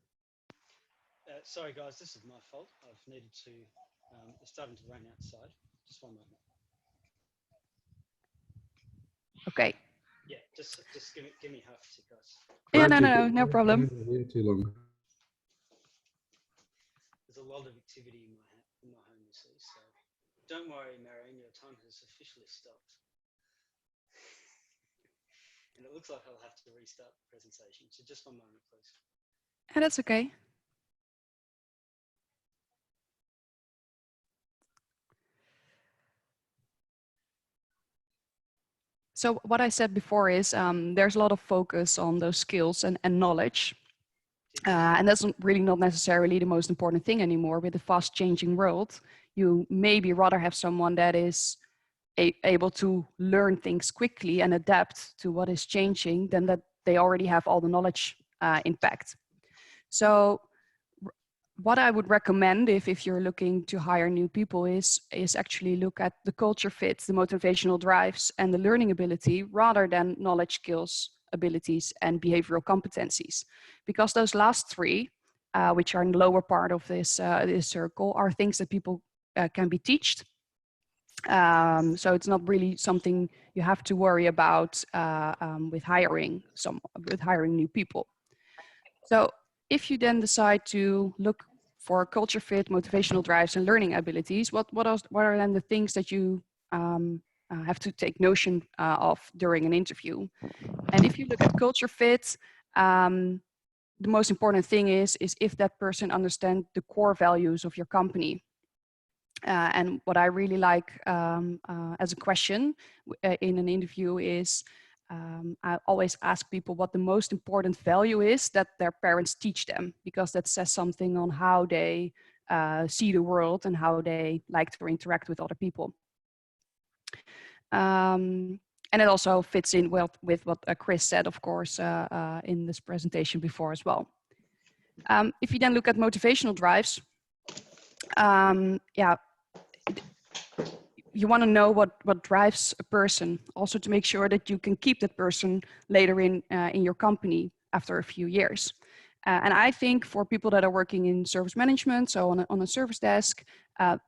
Sorry guys, this is my fault. I've needed to, it's starting to rain outside. Just one moment. Okay. Yeah, just give me half a sec, guys. Yeah, no problem. Too long. There's a lot of activity in my home, you see, so don't worry, Marion, your time has officially stopped. And it looks like I'll have to restart the presentation, so just one moment, please. And that's okay. So what I said before is there's a lot of focus on those skills and knowledge. And that's really not necessarily the most important thing anymore with the fast changing world. You maybe rather have someone that is able to learn things quickly and adapt to what is changing, then that they already have all the knowledge impact. So what I would recommend if you're looking to hire new people is actually look at the culture fit, the motivational drives, and the learning ability rather than knowledge, skills, abilities, and behavioral competencies. Because those last three, which are in the lower part of this, this circle, are things that people can be taught. So it's not really something you have to worry about with hiring new people. So if you then decide to look for culture fit, motivational drives, and learning abilities, what are then the things that you have to take notion of during an interview? And if you look at culture fit, the most important thing is if that person understands the core values of your company. And what I really like as a question in an interview is, I always ask people what the most important value is that their parents teach them, because that says something on how they see the world and how they like to interact with other people. And it also fits in well with what Chris said, of course, in this presentation before as well. If you then look at motivational drives, yeah, you want to know what drives a person, also to make sure that you can keep that person later in your company after a few years. And I think for people that are working in service management, so on a service desk,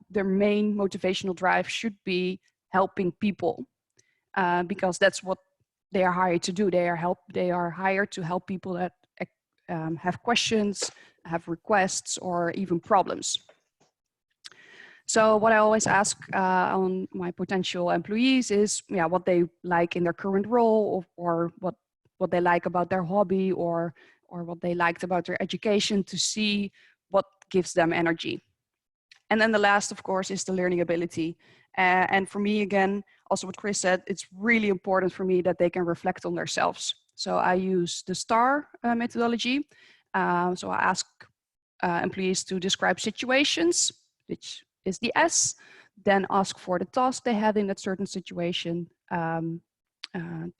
their main motivational drive should be helping people, because that's what they are hired to do. They are hired to help people that have questions, have requests, or even problems. So what I always ask on my potential employees is, yeah, what they like in their current role, or what they like about their hobby, or what they liked about their education, to see what gives them energy. And then the last, of course, is the learning ability. And for me, again, also what Chris said, it's really important for me that they can reflect on themselves. So I use the STAR methodology. So I ask employees to describe situations, which is the S, then ask for the task they had in that certain situation, to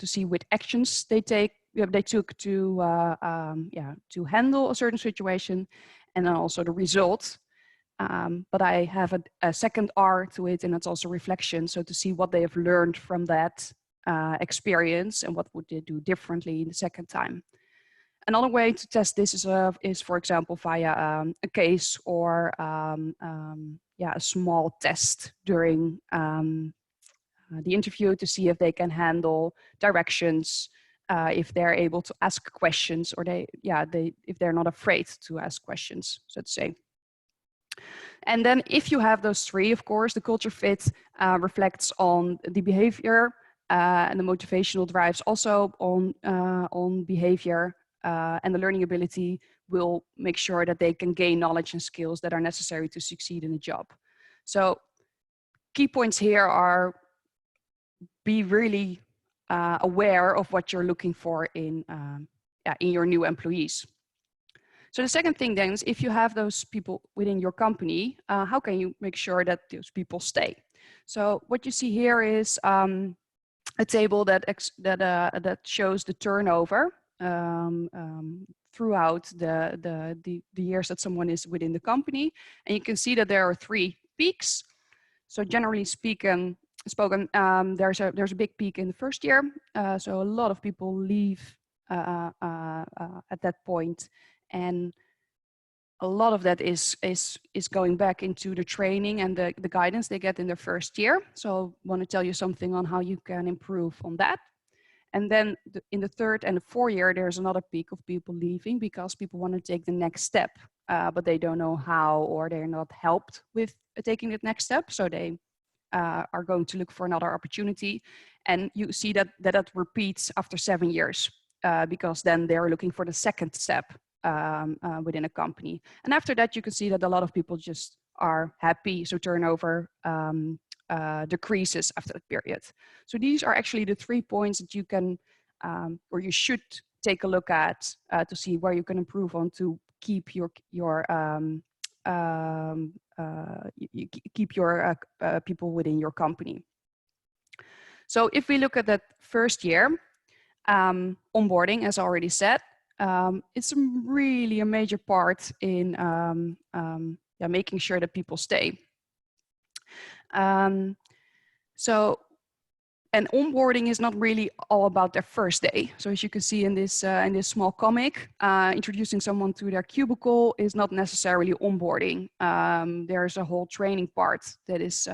see what actions they took to handle a certain situation, and then also the result. But I have a second R to it, and it's also reflection. So to see what they have learned from that experience and what would they do differently the second time. Another way to test this is for example, via a case or a small test during the interview to see if they can handle directions, if they're able to ask questions, or if they're not afraid to ask questions, so to say. And then if you have those three, of course, the culture fit reflects on the behavior, and the motivational drives also on behavior, and the learning ability will make sure that they can gain knowledge and skills that are necessary to succeed in a job. So key points here are, be really aware of what you're looking for in your new employees. So the second thing then is, if you have those people within your company, how can you make sure that those people stay? So what you see here is a table that shows the turnover throughout the years that someone is within the company, and you can see that there are 3 peaks. So generally spoken, there's a big peak in the first year. So a lot of people leave at that point, and a lot of that is going back into the training and the guidance they get in their first year. So I want to tell you something on how you can improve on that. And then in the 3rd and the 4th year, there's another peak of people leaving because people want to take the next step, but they don't know how, or they're not helped with taking the next step. So they are going to look for another opportunity. And you see that repeats after 7 years, because then they're looking for the second step within a company. And after that, you can see that a lot of people just are happy. So turnover decreases after that period. So these are actually the 3 points that you can, or you should take a look at to see where you can improve on to keep your people within your company. So if we look at that first year, onboarding, as already said, it's really a major part in making sure that people stay. And onboarding is not really all about their first day. So as you can see in this small comic, introducing someone to their cubicle is not necessarily onboarding. There's a whole training part that is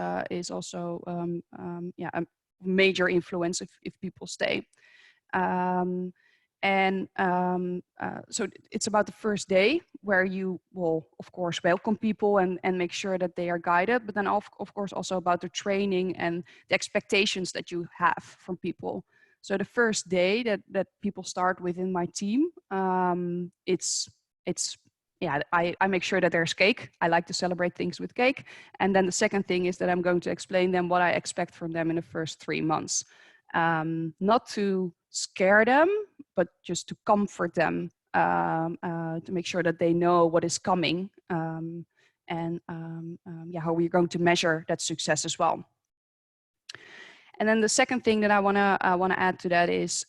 also a major influence if people stay. So it's about the first day where you will, of course, welcome people and make sure that they are guided, but then of course also about the training and the expectations that you have from people. So the first day that people start within my team, I make sure that there's cake. I like to celebrate things with cake. And then the second thing is that I'm going to explain them what I expect from them in the first 3 months. Not to scare them, but just to comfort them, to make sure that they know what is coming, how we're going to measure that success as well. And then the second thing that I want to add to that is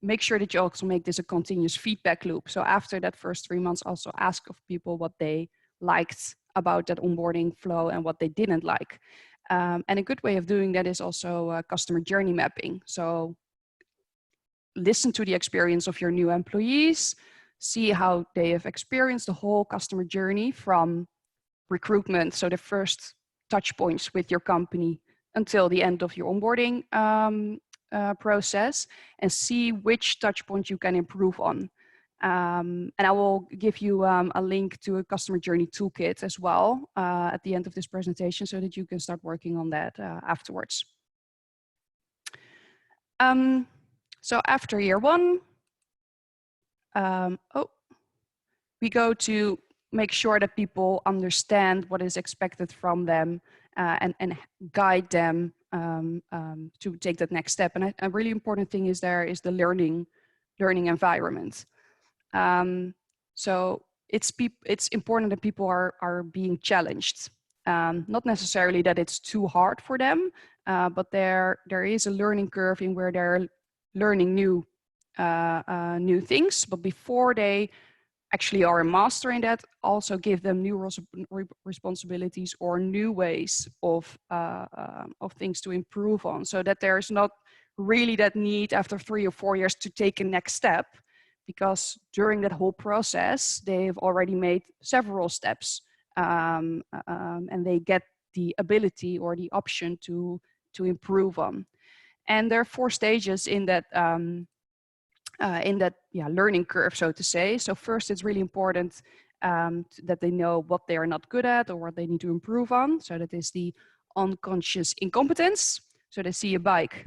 make sure that you also make this a continuous feedback loop. So after that first 3 months, also ask of people what they liked about that onboarding flow and what they didn't like. And a good way of doing that is also customer journey mapping. So listen to the experience of your new employees, see how they have experienced the whole customer journey from recruitment, so the first touch points with your company, until the end of your onboarding process, and see which touch points you can improve on. And I will give you a link to a customer journey toolkit as well at the end of this presentation, so that you can start working on that afterwards. So after year 1, we go to make sure that people understand what is expected from them and guide them to take that next step. And a really important thing is the learning environment. So it's important that people are being challenged. Not necessarily that it's too hard for them, but there is a learning curve in where they're learning new things. But before they actually are a master in that, also give them new responsibilities or new ways of things to improve on, so that there's not really that need after 3 or 4 years to take a next step, because during that whole process they've already made several steps, and they get the ability or the option to improve on. And there are 4 stages in that learning curve, so to say. So first, it's really important that they know what they are not good at or what they need to improve on. So that is the unconscious incompetence. So they see a bike.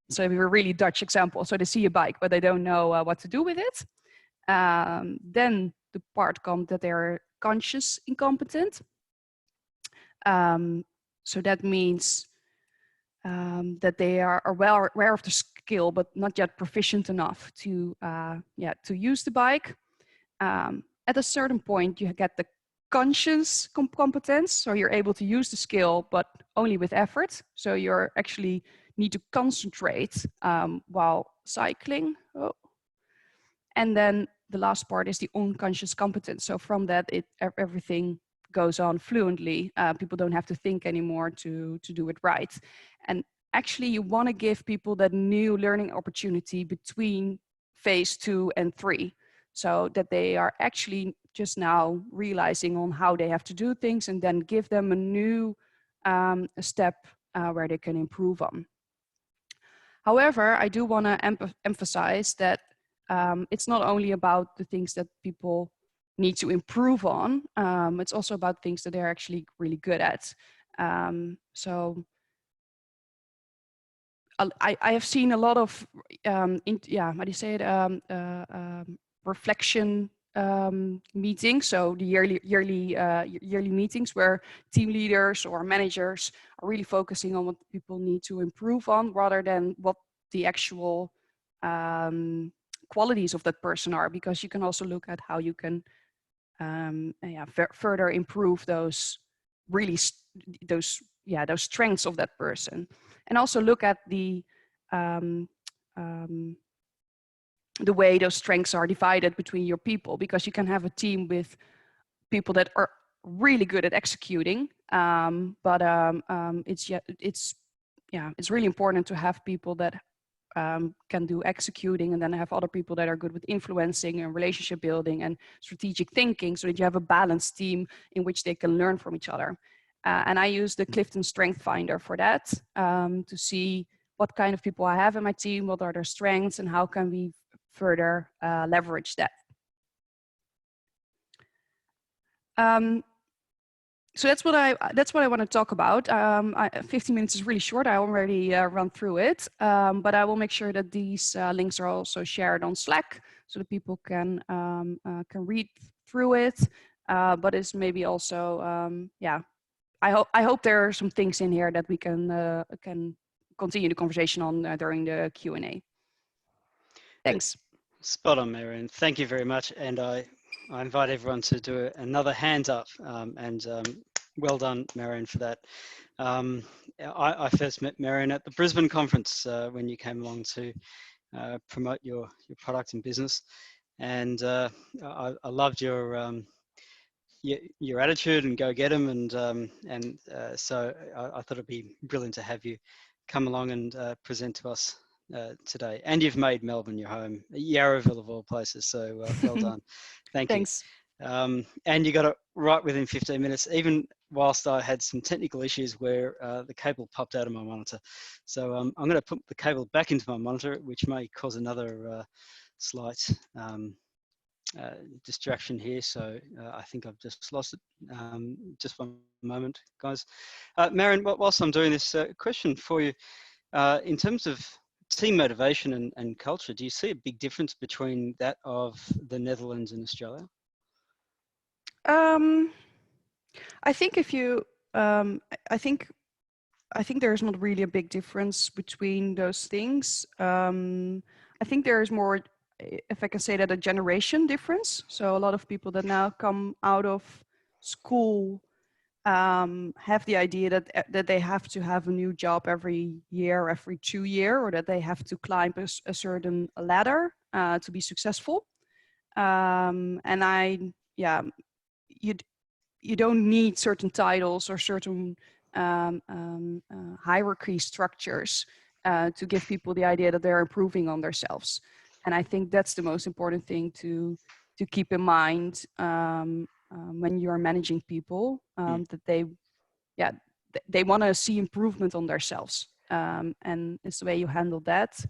So we have a really Dutch example. So they see a bike, but they don't know what to do with it. Then the part comes that they are conscious incompetent. So that means that they are well aware of the skill, but not yet proficient enough to use the bike. At a certain point, you get the conscious competence, so you're able to use the skill, but only with effort. So you're actually need to concentrate while cycling. And then the last part is the unconscious competence. So from that, everything goes on fluently. People don't have to think anymore to do it right. And actually, you want to give people that new learning opportunity between phase 2 and 3, so that they are actually just now realizing on how they have to do things, and then give them a new step where they can improve on. However, I do want to emphasize that it's not only about the things that people need to improve on, it's also about things that they're actually really good at. So I have seen a lot of reflection meetings, so the yearly meetings where team leaders or managers are really focusing on what people need to improve on, rather than what the actual qualities of that person are, because you can also look at how you can further improve those strengths of that person, and also look at the the way those strengths are divided between your people, because you can have a team with people that are really good at executing, but it's really important to have people that can do executing, and then have other people that are good with influencing and relationship building and strategic thinking, so that you have a balanced team in which they can learn from each other. And I use the Clifton Strength Finder for that, to see what kind of people I have in my team, what are their strengths, and how can we further leverage that. So that's what I want to talk about. 15 minutes is really short. I already run through it, but I will make sure that these links are also shared on Slack, so that people can read through it. But it's maybe also I hope there are some things in here that we can continue the conversation on during the Q&A. Thanks. Spot on, Marion. Thank you very much. And I invite everyone to do another hands up, and well done, Marion, for that. I first met Marion at the Brisbane conference when you came along to promote your product and business. And I loved your attitude and go get them. And so I thought it'd be brilliant to have you come along and present to us today. And you've made Melbourne your home, Yarraville of all places. So well done. Thanks. And you got it right within 15 minutes, even whilst I had some technical issues where the cable popped out of my monitor. So I'm going to put the cable back into my monitor, which may cause another slight distraction here. So I think I've just lost it. Just one moment, guys. Marion, whilst I'm doing this, question for you. In terms of team motivation and culture, do you see a big difference between that of the Netherlands and Australia? I think if you, I think there's not really a big difference between those things. I think there is more, if I can say that, a generation difference. So a lot of people that now come out of school have the idea that they have to have a new job every year, every 2 years, or that they have to climb a certain ladder to be successful. And you don't need certain titles or certain hierarchy structures to give people the idea that they're improving on themselves. And I think that's the most important thing to keep in mind when you're managing people, that they want to see improvement on themselves. And it's the way you handle that.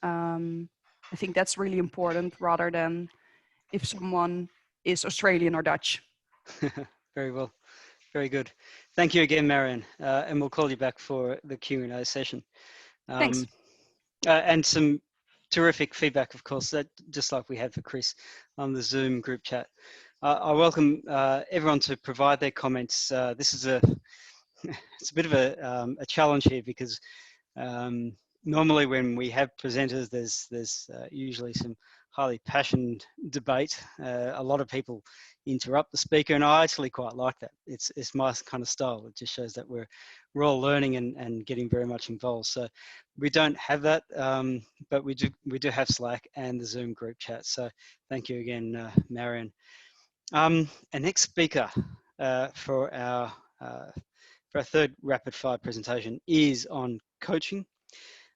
I think that's really important, rather than if someone is Australian or Dutch. Very well. Very good. Thank you again, Marion. And we'll call you back for the Q&A session. Thanks. And some terrific feedback, of course, that just like we had for Chris on the Zoom group chat. I welcome everyone to provide their comments. This is it's a bit of a challenge here, because normally when we have presenters, there's usually some highly passionate debate. A lot of people interrupt the speaker, and I actually quite like that. It's my kind of style. It just shows that we're all learning and getting very much involved. So we don't have that, but we do have Slack and the Zoom group chat. So thank you again, Marion. Our next speaker for our third rapid fire presentation is on coaching.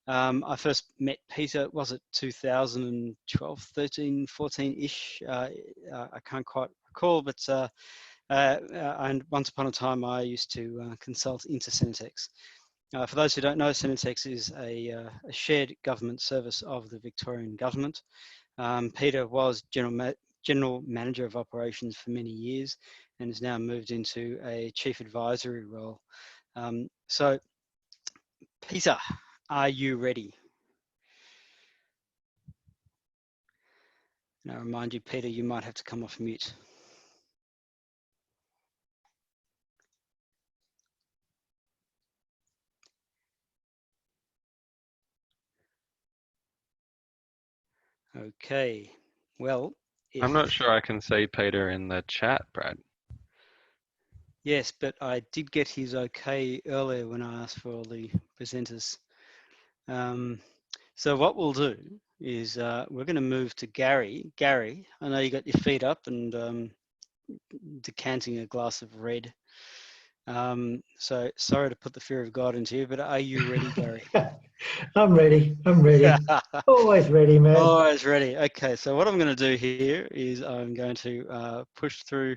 I first met Peter, was it 2012, 13, 14-ish? I can't quite recall, but and once upon a time I used to consult into Cenetex. For those who don't know, Cenetex is a shared government service of the Victorian government. Peter was General Manager of Operations for many years and has now moved into a Chief Advisory role. So, Peter, are you ready? And I remind you, Peter, you might have to come off mute. Okay, well. I'm not sure I can see Peter in the chat, Brad. Yes, but I did get his okay earlier when I asked for all the presenters. So what we'll do is we're going to move to Gary. Gary, I know you got your feet up and decanting a glass of red. So sorry to put the fear of God into you, but are you ready, Gary? I'm ready. I'm ready. Always ready, man. Always ready. Okay, so what I'm going to do here is I'm going to push through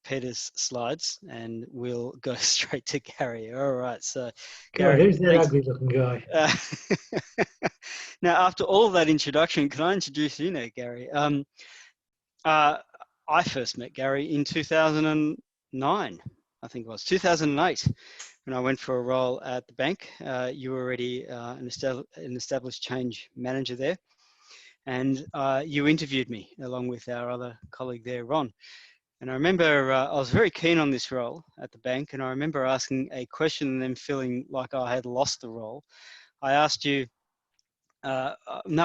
Peter's slides and we'll go straight to Gary. All right, so God, Gary, who's that thanks. ugly looking guy? Now, after all of that introduction, can I introduce you now, Gary? I first met Gary in 2009, I think it was 2008, when I went for a role at the bank. You were already an established change manager there, and you interviewed me along with our other colleague there, Ron. And I remember I was very keen on this role at the bank, and I remember asking a question and then feeling like I had lost the role. I asked you, no,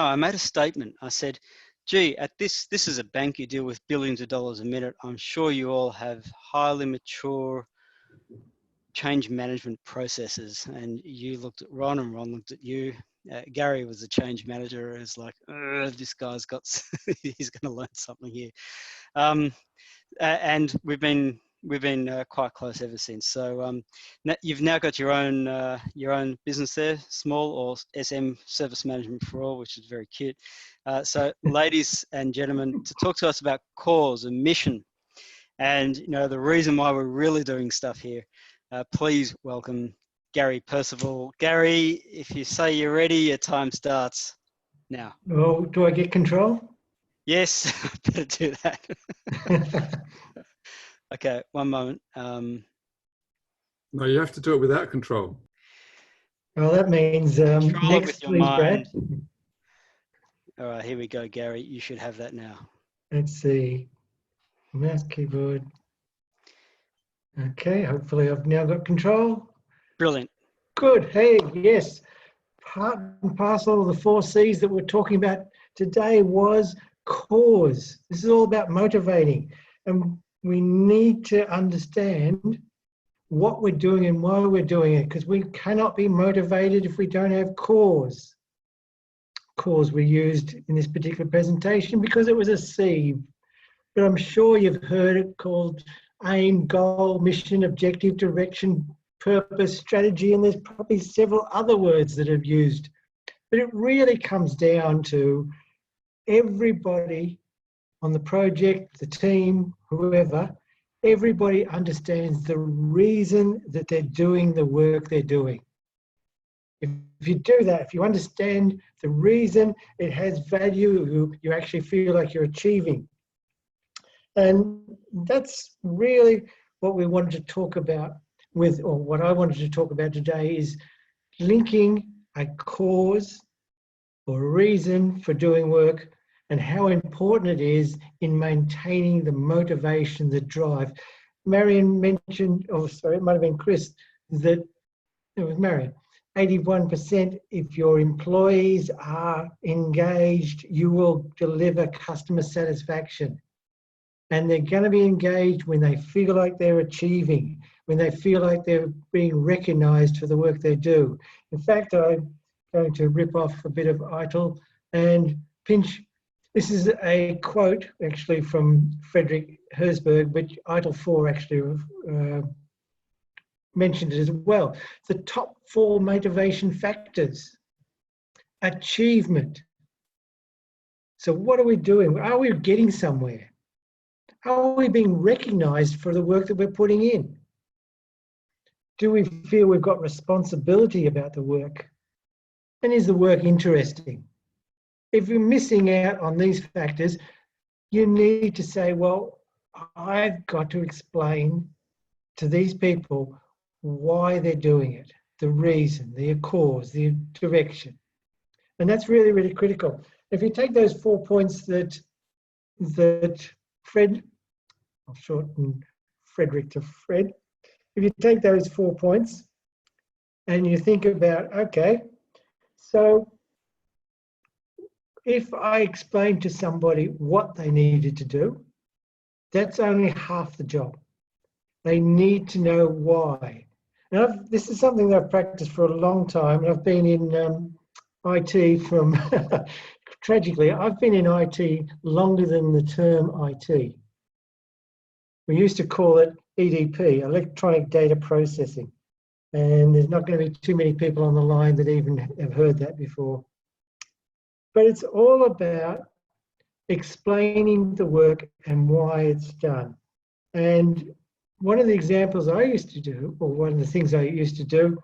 I made a statement. I said, gee, this is a bank, you deal with billions of dollars a minute. I'm sure you all have highly mature change management processes. And you looked at Ron and Ron looked at you. Gary was the change manager. It's like, this guy's got, he's going to learn something here. And we've been quite close ever since. So you've now got your own business there, small or SM Service Management for All, which is very cute. So ladies and gentlemen, to talk to us about cause and mission, and the reason why we're really doing stuff here, please welcome Gary Percival. Gary, if you say you're ready, your time starts now. Oh, do I get control? Yes, I better do that. Okay, one moment. No, you have to do it without control. Well, that means next, with your please, mind. Brad. All right, here we go, Gary. You should have that now. Let's see. Mouse, keyboard. Okay, hopefully I've now got control. Brilliant. Good. Hey, yes. Part and parcel of the 4 C's that we're talking about today was cause. This is all about motivating. And we need to understand what we're doing and why we're doing it, because we cannot be motivated if we don't have cause. Cause we used in this particular presentation because it was a C, but I'm sure you've heard it called aim, goal, mission, objective, direction, purpose, strategy, and there's probably several other words that are used. But it really comes down to everybody on the project, the team, whoever, everybody understands the reason that they're doing the work they're doing. If you do that, if you understand the reason, it has value, you actually feel like you're achieving. And that's really what we wanted to talk about or what I wanted to talk about today is linking a cause or a reason for doing work and how important it is in maintaining the motivation, the drive. Marion mentioned, oh sorry, it might have been Chris, that it was Marion, 81% if your employees are engaged, you will deliver customer satisfaction. And they're going to be engaged when they feel like they're achieving, when they feel like they're being recognized for the work they do. In fact, I'm going to rip off a bit of ITIL and pinch. This is a quote actually from Frederick Herzberg, but ITIL 4 actually mentioned it as well. The top 4 motivation factors. Achievement. So what are we doing? Are we getting somewhere? Are we being recognized for the work that we're putting in? Do we feel we've got responsibility about the work? And is the work interesting? If you're missing out on these factors, you need to say, well, I've got to explain to these people why they're doing it, the reason, the cause, the direction. And that's really, really critical. If you take those 4 points that Fred, I'll shorten Frederick to Fred. If you take those 4 points and you think about, okay, so if I explain to somebody what they needed to do, that's only half the job. They need to know why. Now, this is something that I've practiced for a long time, and I've been in IT from, tragically, I've been in IT longer than the term IT. We used to call it EDP, electronic data processing. And there's not going to be too many people on the line that even have heard that before. But it's all about explaining the work and why it's done. And one of the examples I used to do, or one of the things I used to do,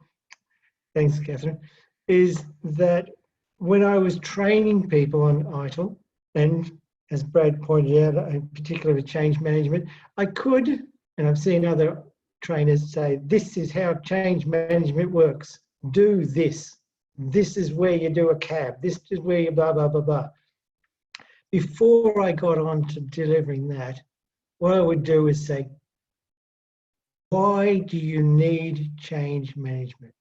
thanks, Catherine, is that when I was training people on ITIL, and as Brad pointed out, in particular with change management, I could, and I've seen other trainers say, this is how change management works. Do this. This is where you do a cab. This is where you blah, blah, blah, blah. Before I got on to delivering that, what I would do is say, why do you need change management?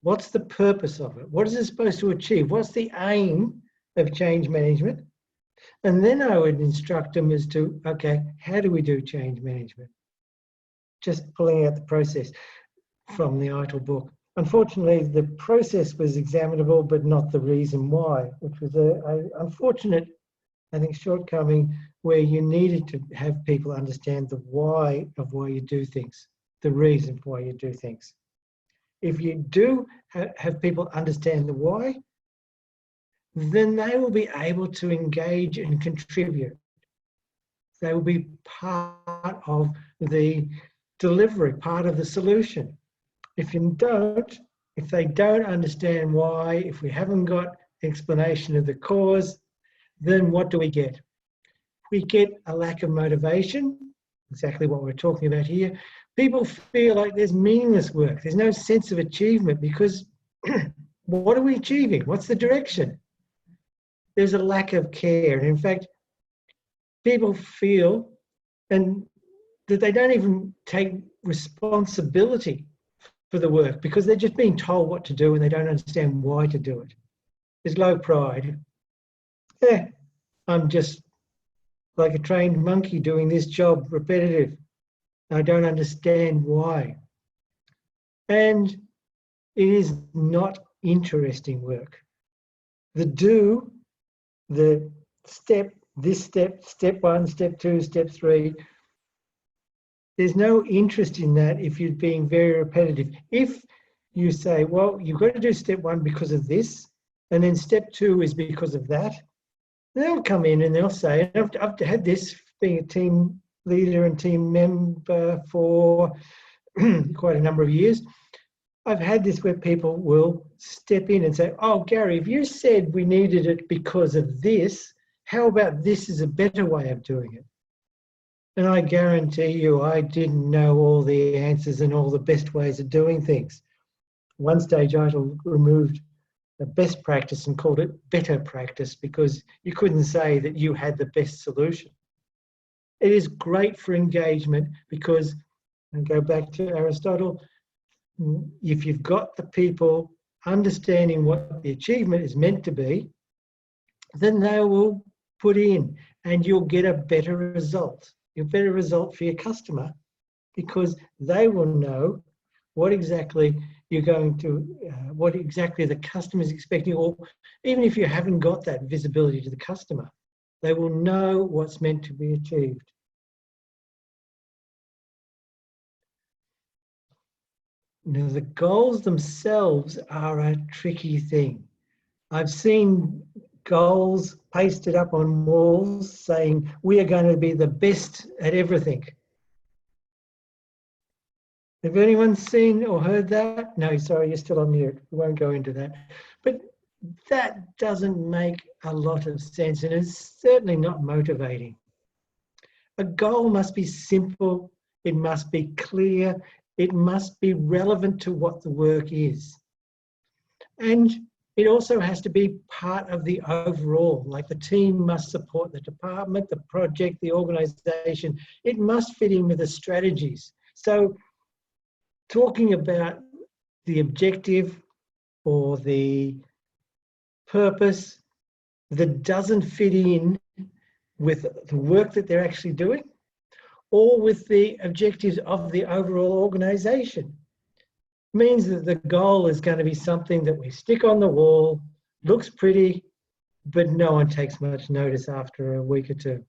What's the purpose of it? What is it supposed to achieve? What's the aim of change management? And then I would instruct them as to, okay, how do we do change management? Just pulling out the process from the ITIL book. Unfortunately, the process was examinable, but not the reason why, which was an unfortunate, I think, shortcoming where you needed to have people understand the why of why you do things, the reason for why you do things. If you do have people understand the why, then they will be able to engage and contribute. They will be part of the delivery, part of the solution. If they don't understand why, if we haven't got explanation of the cause, then what do we get? We get a lack of motivation, exactly what we're talking about here. People feel like there's meaningless work. There's no sense of achievement because what are we achieving? What's the direction? There's a lack of care. And in fact, people feel and that they don't even take responsibility for the work because they're just being told what to do and they don't understand why to do it. There's low pride. Yeah, I'm just like a trained monkey doing this job, repetitive. I don't understand why. And it is not interesting work. The do, the step, this step, step 1, step 2, step 3, there's no interest in that if you're being very repetitive. If you say, well, you've got to do step 1 because of this, and then step 2 is because of that, they'll come in and they'll say, I've had this being a team leader and team member for quite a number of years. I've had this where people will step in and say, oh, Gary, if you said we needed it because of this, how about this is a better way of doing it? And I guarantee you, I didn't know all the answers and all the best ways of doing things. One stage, I removed the best practice and called it better practice because you couldn't say that you had the best solution. It is great for engagement because, and go back to Aristotle, if you've got the people understanding what the achievement is meant to be, then they will put in and you'll get a better result. A better result for your customer because they will know what exactly you're going to, what exactly the customer is expecting, or even if you haven't got that visibility to the customer, they will know what's meant to be achieved. Now, the goals themselves are a tricky thing. I've seen goals pasted up on walls saying, we are going to be the best at everything. Have anyone seen or heard that? No, sorry, you're still on mute. We won't go into that. But that doesn't make a lot of sense and it's certainly not motivating. A goal must be simple, it must be clear, it must be relevant to what the work is. And it also has to be part of the overall, like the team must support the department, the project, the organisation. It must fit in with the strategies. So talking about the objective or the purpose that doesn't fit in with the work that they're actually doing or with the objectives of the overall organisation means that the goal is going to be something that we stick on the wall looks pretty, but no one takes much notice after a week or two.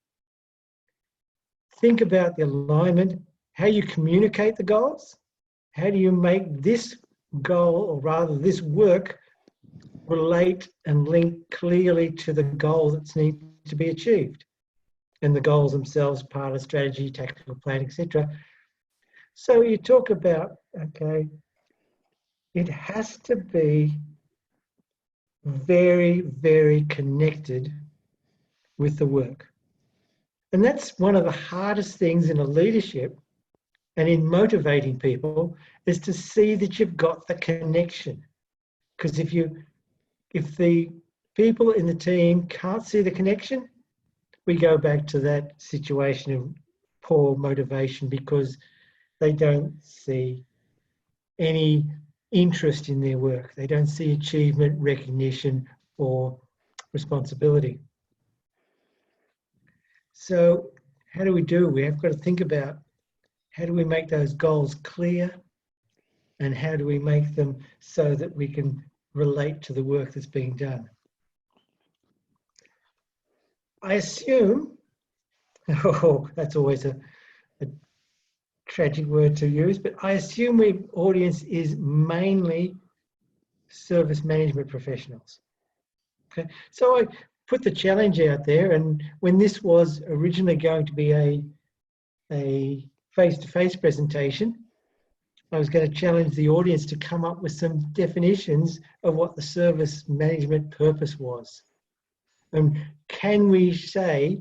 Think about the alignment, how you communicate the goals. How do you make this goal, or rather this work, relate and link clearly to the goal that needs to be achieved? And the goals themselves, part of strategy, tactical plan, etc. So you talk about, okay, it has to be very, very connected with the work. And that's one of the hardest things in a leadership and in motivating people, is to see that you've got the connection. Because if the people in the team can't see the connection, we go back to that situation of poor motivation, because they don't see any interest in their work. They don't see achievement, recognition, or responsibility. So how do we do? We have got to think about, how do we make those goals clear, and how do we make them so that we can relate to the work that's being done? I assume, oh, that's always a tragic word to use, but I assume the audience is mainly service management professionals. Okay, so I put the challenge out there, and when this was originally going to be a face-to-face presentation, I was going to challenge the audience to come up with some definitions of what the service management purpose was. And can we say,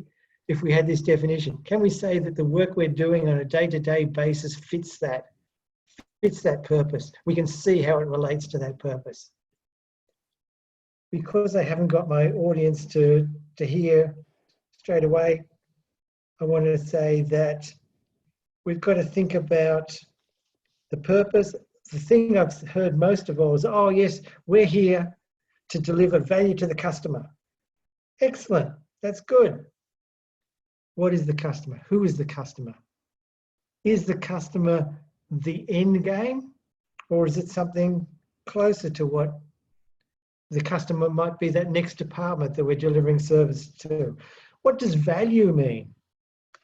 if we had this definition, can we say that the work we're doing on a day-to-day basis fits that purpose? We can see how it relates to that purpose. Because I haven't got my audience to hear straight away, I want to say that we've got to think about the purpose. The thing I've heard most of all is, oh yes, we're here to deliver value to the customer. Excellent, that's good. What is the customer? Who is the customer? Is the customer the end game, or is it something closer to what the customer might be, that next department that we're delivering service to? What does value mean?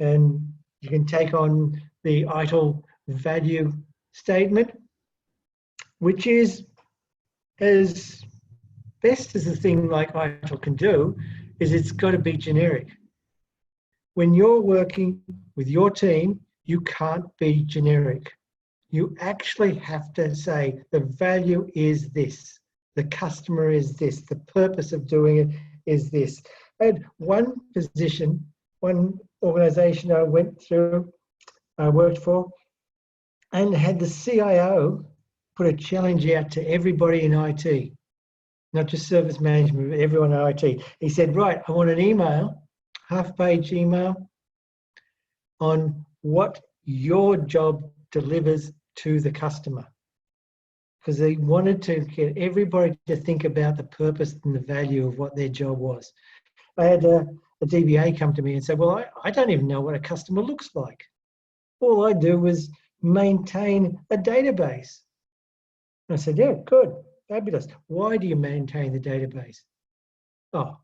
And you can take on the ITIL value statement, which is, as best as a thing like ITIL can do, is it's got to be generic. When you're working with your team, you can't be generic. You actually have to say the value is this, the customer is this, the purpose of doing it is this. I had one position, one organization I went through, I worked for, and had the CIO put a challenge out to everybody in IT, not just service management, but everyone in IT. He said, right, I want an email, half-page email, on what your job delivers to the customer. Because they wanted to get everybody to think about the purpose and the value of what their job was. I had a DBA come to me and say, well, I don't even know what a customer looks like. All I do was maintain a database. And I said, yeah, good, fabulous. Why do you maintain the database? Oh,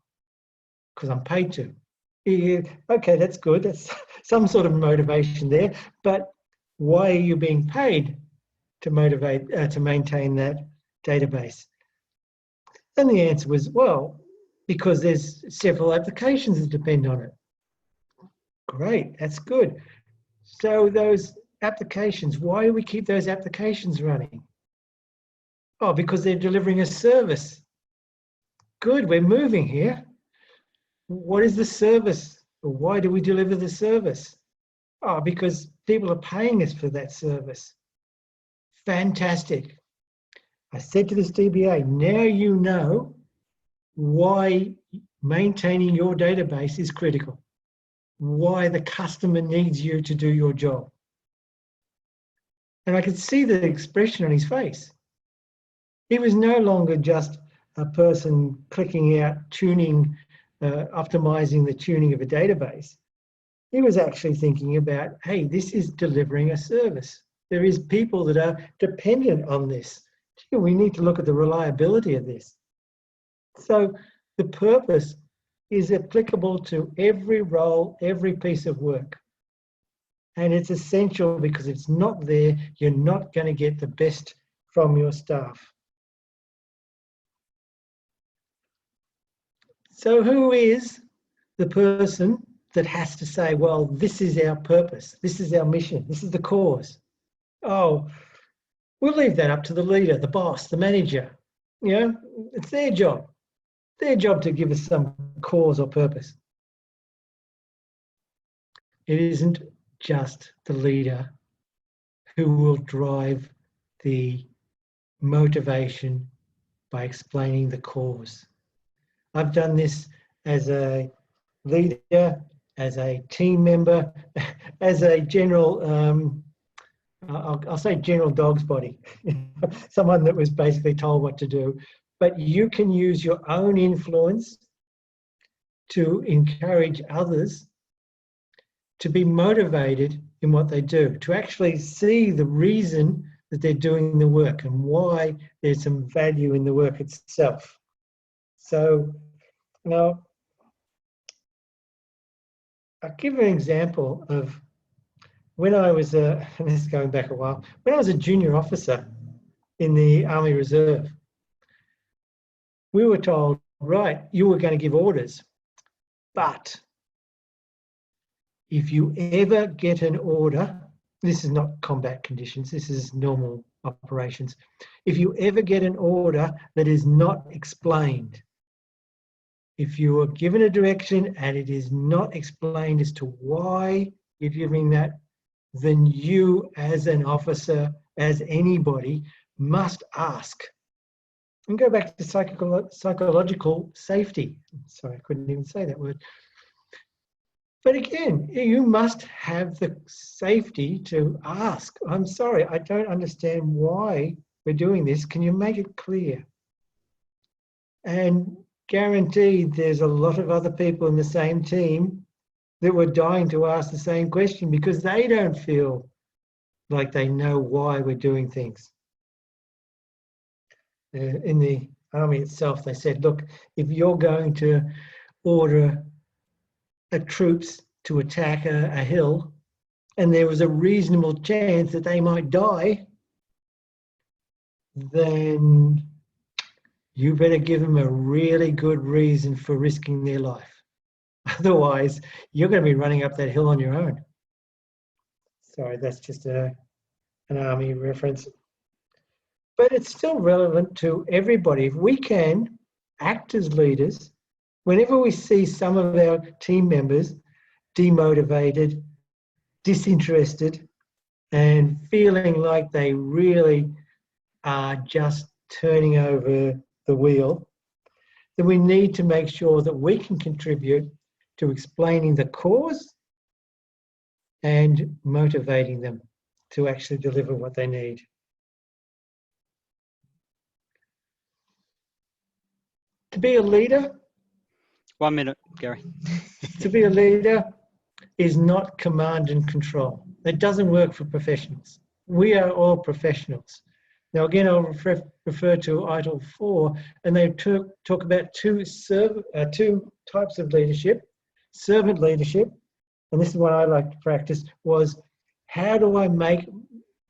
because I'm paid to. Yeah, okay, that's good. That's some sort of motivation there. But why are you being paid to maintain that database? And the answer was, well, because there's several applications that depend on it. Great, that's good. So those applications, why do we keep those applications running? Oh, because they're delivering a service. Good, we're moving here. What is the service? Or why do we deliver the service? Oh, because people are paying us for that service. Fantastic. I said to this DBA, now you know why maintaining your database is critical, why the customer needs you to do your job. And I could see the expression on his face. He was no longer just a person clicking out, tuning, optimizing the tuning of a database. He was actually thinking about, hey, this is delivering a service. There is people that are dependent on this. We need to look at the reliability of this. So the purpose is applicable to every role, every piece of work. And it's essential because if it's not there, you're not going to get the best from your staff. So who is the person that has to say, well, this is our purpose, this is our mission, this is the cause? Oh, we'll leave that up to the leader, the boss, the manager. You know, it's their job to give us some cause or purpose. It isn't just the leader who will drive the motivation by explaining the cause. I've done this as a leader, as a team member, as a general, I'll say general dog's body, someone that was basically told what to do. But you can use your own influence to encourage others to be motivated in what they do, to actually see the reason that they're doing the work and why there's some value in the work itself. So now, I'll give an example of when I was, and this is going back a while, when I was a junior officer in the Army Reserve, we were told, right, you were going to give orders, but if you ever get an order, this is not combat conditions, this is normal operations. If you ever get an order that is not explained, if you are given a direction and it is not explained as to why you're giving that, then you as an officer, as anybody, must ask. And go back to psychological safety. Sorry, I couldn't even say that word. But again, you must have the safety to ask. I'm sorry, I don't understand why we're doing this. Can you make it clear? And guaranteed there's a lot of other people in the same team that were dying to ask the same question because they don't feel like they know why we're doing things. In the army itself, they said, look, if you're going to order troops to attack a hill and there was a reasonable chance that they might die, then you better give them a really good reason for risking their life. Otherwise, you're going to be running up that hill on your own. Sorry, that's just an army reference. But it's still relevant to everybody. If we can act as leaders, whenever we see some of our team members demotivated, disinterested, and feeling like they really are just turning over the wheel, then we need to make sure that we can contribute to explaining the cause and motivating them to actually deliver what they need. To be a leader, 1 minute, Gary. To be a leader is not command and control. It doesn't work for professionals. We are all professionals. Now, again, I'll refer to ITIL 4, and they talk about two types of leadership. Servant leadership, and this is what I like to practice, was how do I make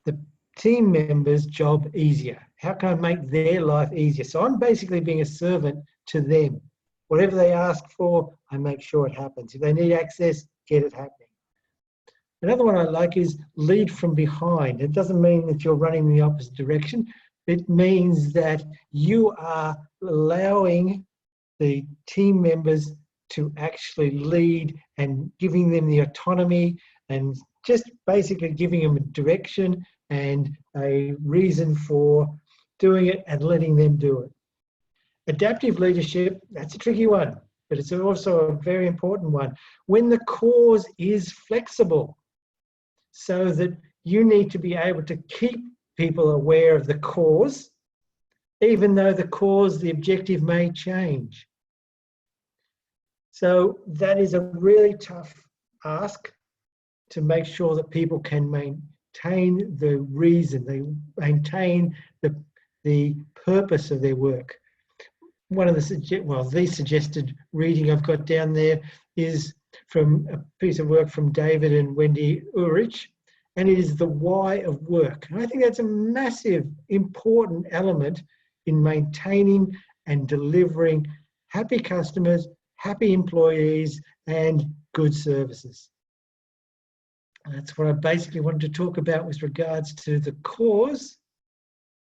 the team members' job easier? How can I make their life easier? So I'm basically being a servant to them. Whatever they ask for, I make sure it happens. If they need access, get it happening. Another one I like is lead from behind. It doesn't mean that you're running in the opposite direction. It means that you are allowing the team members to actually lead and giving them the autonomy and just basically giving them a direction and a reason for doing it and letting them do it. Adaptive leadership, that's a tricky one, but it's also a very important one. When the cause is flexible, so that you need to be able to keep people aware of the cause, even though the cause, the objective may change. So that is a really tough ask to make sure that people can maintain the reason, they maintain the purpose of their work. one of the suggested reading I've got down there is from a piece of work from David and Wendy Ulrich, and it is the why of work. And I think that's a massive, important element in maintaining and delivering happy customers, happy employees, and good services. And that's what I basically wanted to talk about with regards to the cause.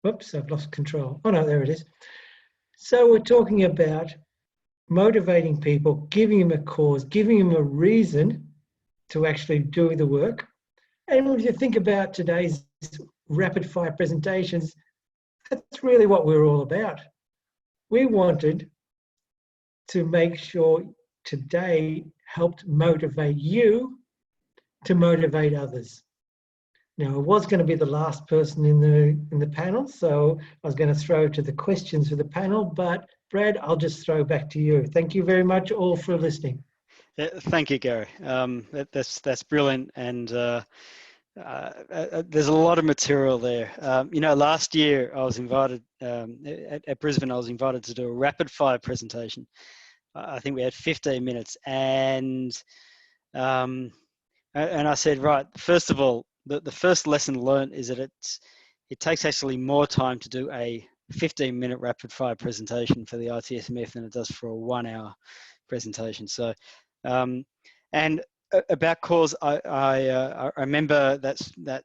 Whoops, I've lost control. Oh no, there it is. So we're talking about motivating people, giving them a cause, giving them a reason to actually do the work. And if you think about today's rapid fire presentations, that's really what we're all about. We wanted to make sure today helped motivate you to motivate others. Now, I was going to be the last person in the panel, so I was going to throw to the questions for the panel, but Brad, I'll just throw back to you. Thank you very much all for listening. Yeah, thank you, Gary. That's brilliant, and there's a lot of material there. You know, last year I was invited at Brisbane. I was invited to do a rapid fire presentation. I think we had 15 minutes, and I said, right, first of all, the first lesson learned is that it takes actually more time to do a 15-minute rapid fire presentation for the itSMF than it does for a 1-hour presentation. So, and about cause, I remember that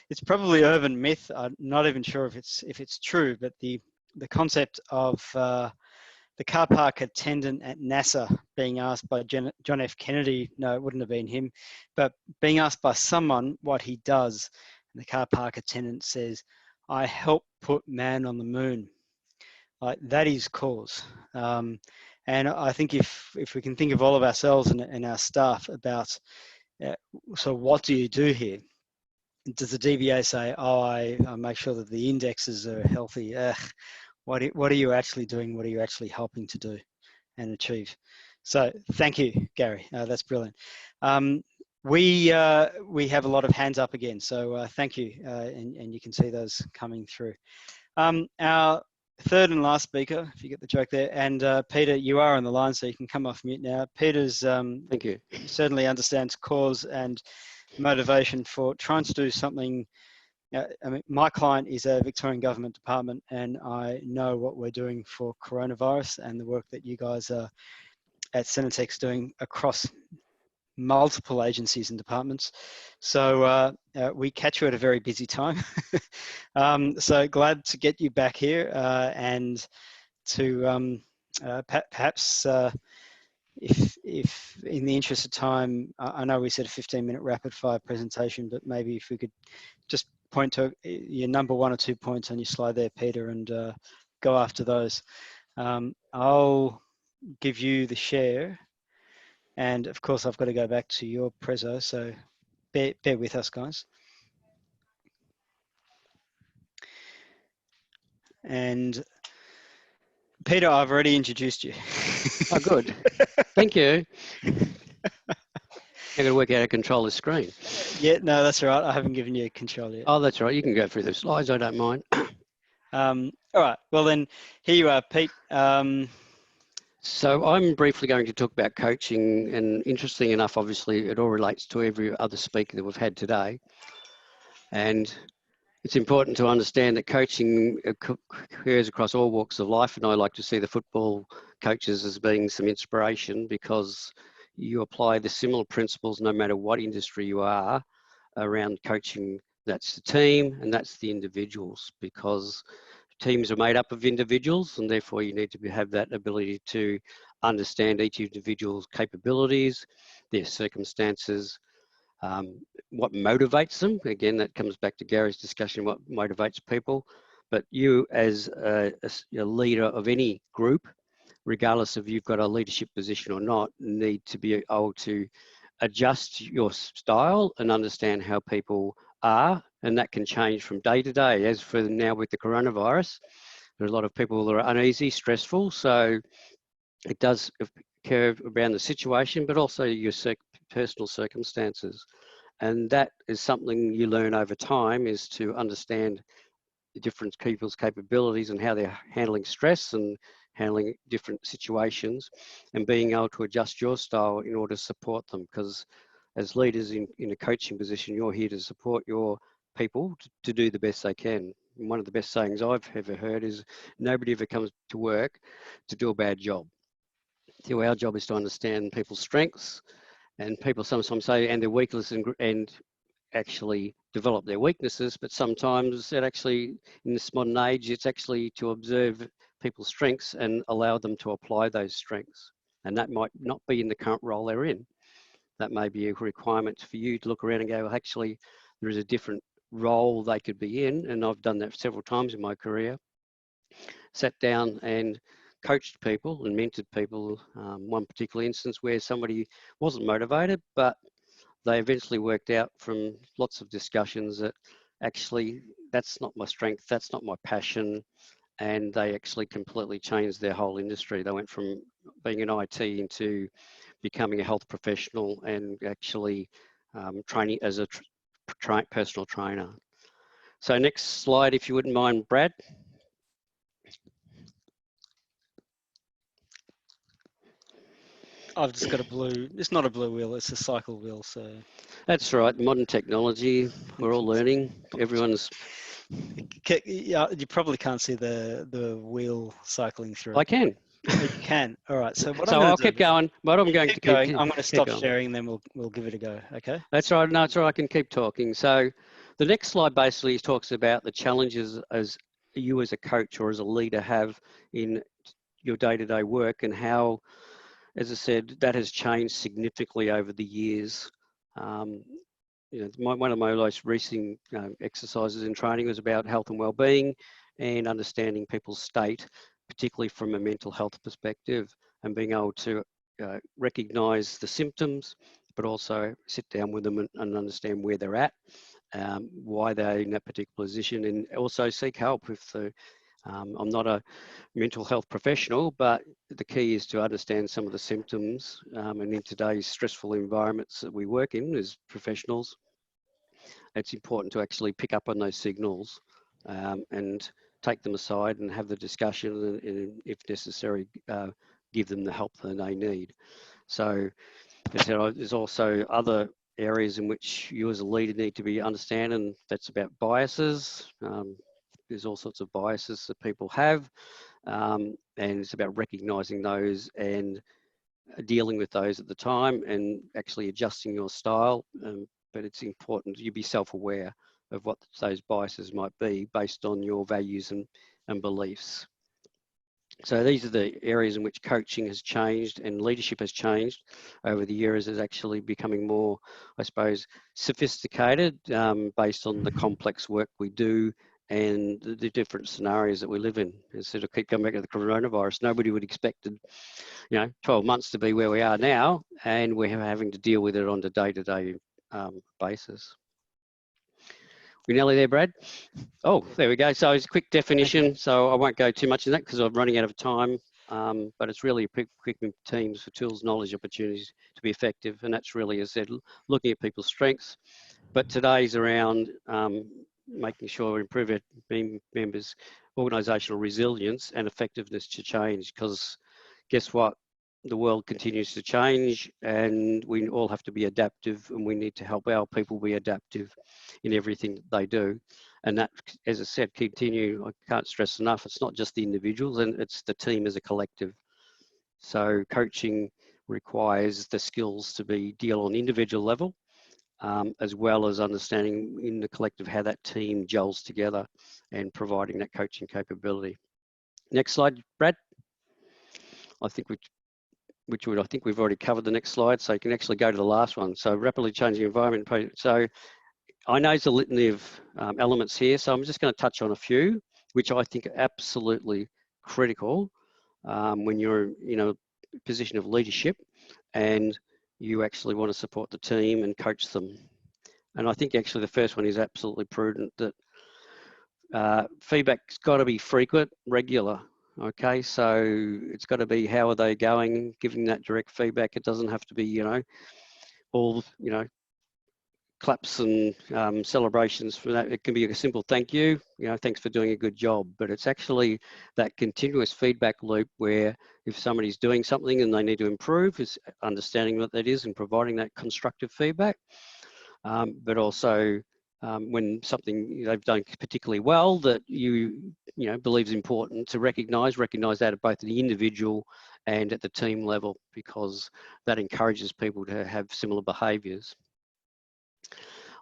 it's probably urban myth. I'm not even sure if it's true, but the concept of the car park attendant at NASA being asked by John F. Kennedy, no, it wouldn't have been him, but being asked by someone what he does, and the car park attendant says, "I help put man on the moon." Like, that is cause. And I think if we can think of all of ourselves and our staff about, so what do you do here? Does the DVA say, oh, I make sure that the indexes are healthy? What are you actually doing? What are you actually helping to do and achieve? So thank you, Gary. That's brilliant. We have a lot of hands up again, so thank you, and you can see those coming through. Our third and last speaker, if you get the joke there, and Peter, you are on the line, so you can come off mute now. Peter's thank you. Certainly understands cause and motivation for trying to do something. I mean, my client is a Victorian government department, and I know what we're doing for coronavirus and the work that you guys are at Cenetex doing across multiple agencies and departments. So we catch you at a very busy time. So glad to get you back here and to perhaps if in the interest of time, I know we said a 15-minute rapid fire presentation, but maybe if we could just point to your number 1 or 2 points on your slide there, Peter, and go after those. I'll give you the share. And of course, I've got to go back to your preso, so bear with us, guys. And Peter, I've already introduced you. Oh, good. Thank you. I've got to work out how to control the screen. Yeah, no, that's all right. I haven't given you control yet. Oh, that's right. You can go through the slides. I don't mind. All right. Well, then, here you are, Pete. So I'm briefly going to talk about coaching, and interesting enough, obviously, it all relates to every other speaker that we've had today. And it's important to understand that coaching occurs across all walks of life, and I like to see the football coaches as being some inspiration, because you apply the similar principles no matter what industry you are around coaching. That's the team and that's the individuals, because teams are made up of individuals, and therefore you need to have that ability to understand each individual's capabilities, their circumstances, what motivates them. Again, that comes back to Gary's discussion, what motivates people. But you as a leader of any group, regardless of you've got a leadership position or not, need to be able to adjust your style and understand how people are, and that can change from day to day. As for now with the coronavirus, there are a lot of people that are uneasy, stressful, so it does occur around the situation, but also your personal circumstances. And that is something you learn over time, is to understand the different people's capabilities and how they're handling stress, and handling different situations, and being able to adjust your style in order to support them. Because as leaders in a coaching position, you're here to support your people to do the best they can. And one of the best sayings I've ever heard is, nobody ever comes to work to do a bad job. So our job is to understand people's strengths, and people sometimes say, and their weaknesses, and actually develop their weaknesses, but sometimes it actually, in this modern age, it's actually to observe people's strengths and allow them to apply those strengths. And that might not be in the current role they're in. That may be a requirement for you to look around and go, well, actually, there is a different role they could be in. And I've done that several times in my career. Sat down and coached people and mentored people. One particular instance where somebody wasn't motivated, but they eventually worked out from lots of discussions that actually that's not my strength, that's not my passion, and they actually completely changed their whole industry. They went from being an IT into becoming a health professional and actually training as a personal trainer. So next slide, if you wouldn't mind, Brad. I've just got a blue, it's not a blue wheel, it's a cycle wheel, so. That's right, modern technology, we're all learning, everyone's... Yeah, you probably can't see the wheel cycling through. I can. Oh, you can. All right. So what So I'm I'll going to keep going. What I'm going to going. I'm going to stop going. sharing, then we'll give it a go. Okay. That's right. No, it's all right. I can keep talking. So the next slide basically talks about the challenges as you as a coach or as a leader have in your day-to-day work, and how, as I said, that has changed significantly over the years. You know, one of my most recent exercises in training was about health and well-being and understanding people's state, particularly from a mental health perspective, and being able to recognise the symptoms, but also sit down with them and understand where they're at, why they're in that particular position, and also seek help if the I'm not a mental health professional, but the key is to understand some of the symptoms. And in today's stressful environments that we work in as professionals, it's important to actually pick up on those signals and take them aside and have the discussion, and if necessary, give them the help that they need. So there's also other areas in which you as a leader need to be understand, and that's about biases. There's all sorts of biases that people have, and it's about recognizing those and dealing with those at the time and actually adjusting your style. But it's important you be self-aware of what those biases might be based on your values and beliefs. So these are the areas in which coaching has changed and leadership has changed over the years, is actually becoming more, I suppose, sophisticated based on the complex work we do and the different scenarios that we live in. Instead of keep coming back to the coronavirus, nobody would expected, 12 months to be where we are now, and we're having to deal with it on a day-to-day basis. We're nearly there, Brad. Oh, there we go. So it's a quick definition. So I won't go too much in that because I'm running out of time. But it's really equipping teams for tools, knowledge, opportunities to be effective. And that's really, as I said, looking at people's strengths. But today's around making sure we improve our members' organisational resilience and effectiveness to change. Because guess what? The world continues to change, and we all have to be adaptive, and we need to help our people be adaptive in everything that they do. And that, as I said, I can't stress enough, it's not just the individuals, and it's the team as a collective. So coaching requires the skills to deal on individual level, as well as understanding in the collective how that team gels together and providing that coaching capability. Next slide, Brad. I think I think we've already covered the next slide, so you can actually go to the last one. So rapidly changing environment. So I know there's a litany of elements here, so I'm just going to touch on a few, which I think are absolutely critical when you're in a position of leadership and you actually want to support the team and coach them. And I think actually the first one is absolutely prudent, that feedback's got to be frequent, regular. Okay, so it's got to be, how are they going, giving that direct feedback. It doesn't have to be, all, claps and celebrations for that. It can be a simple thank you, thanks for doing a good job. But it's actually that continuous feedback loop where if somebody's doing something and they need to improve, is understanding what that is and providing that constructive feedback. But also when something they've done particularly well that you believe is important to recognise that at both the individual and at the team level, because that encourages people to have similar behaviours.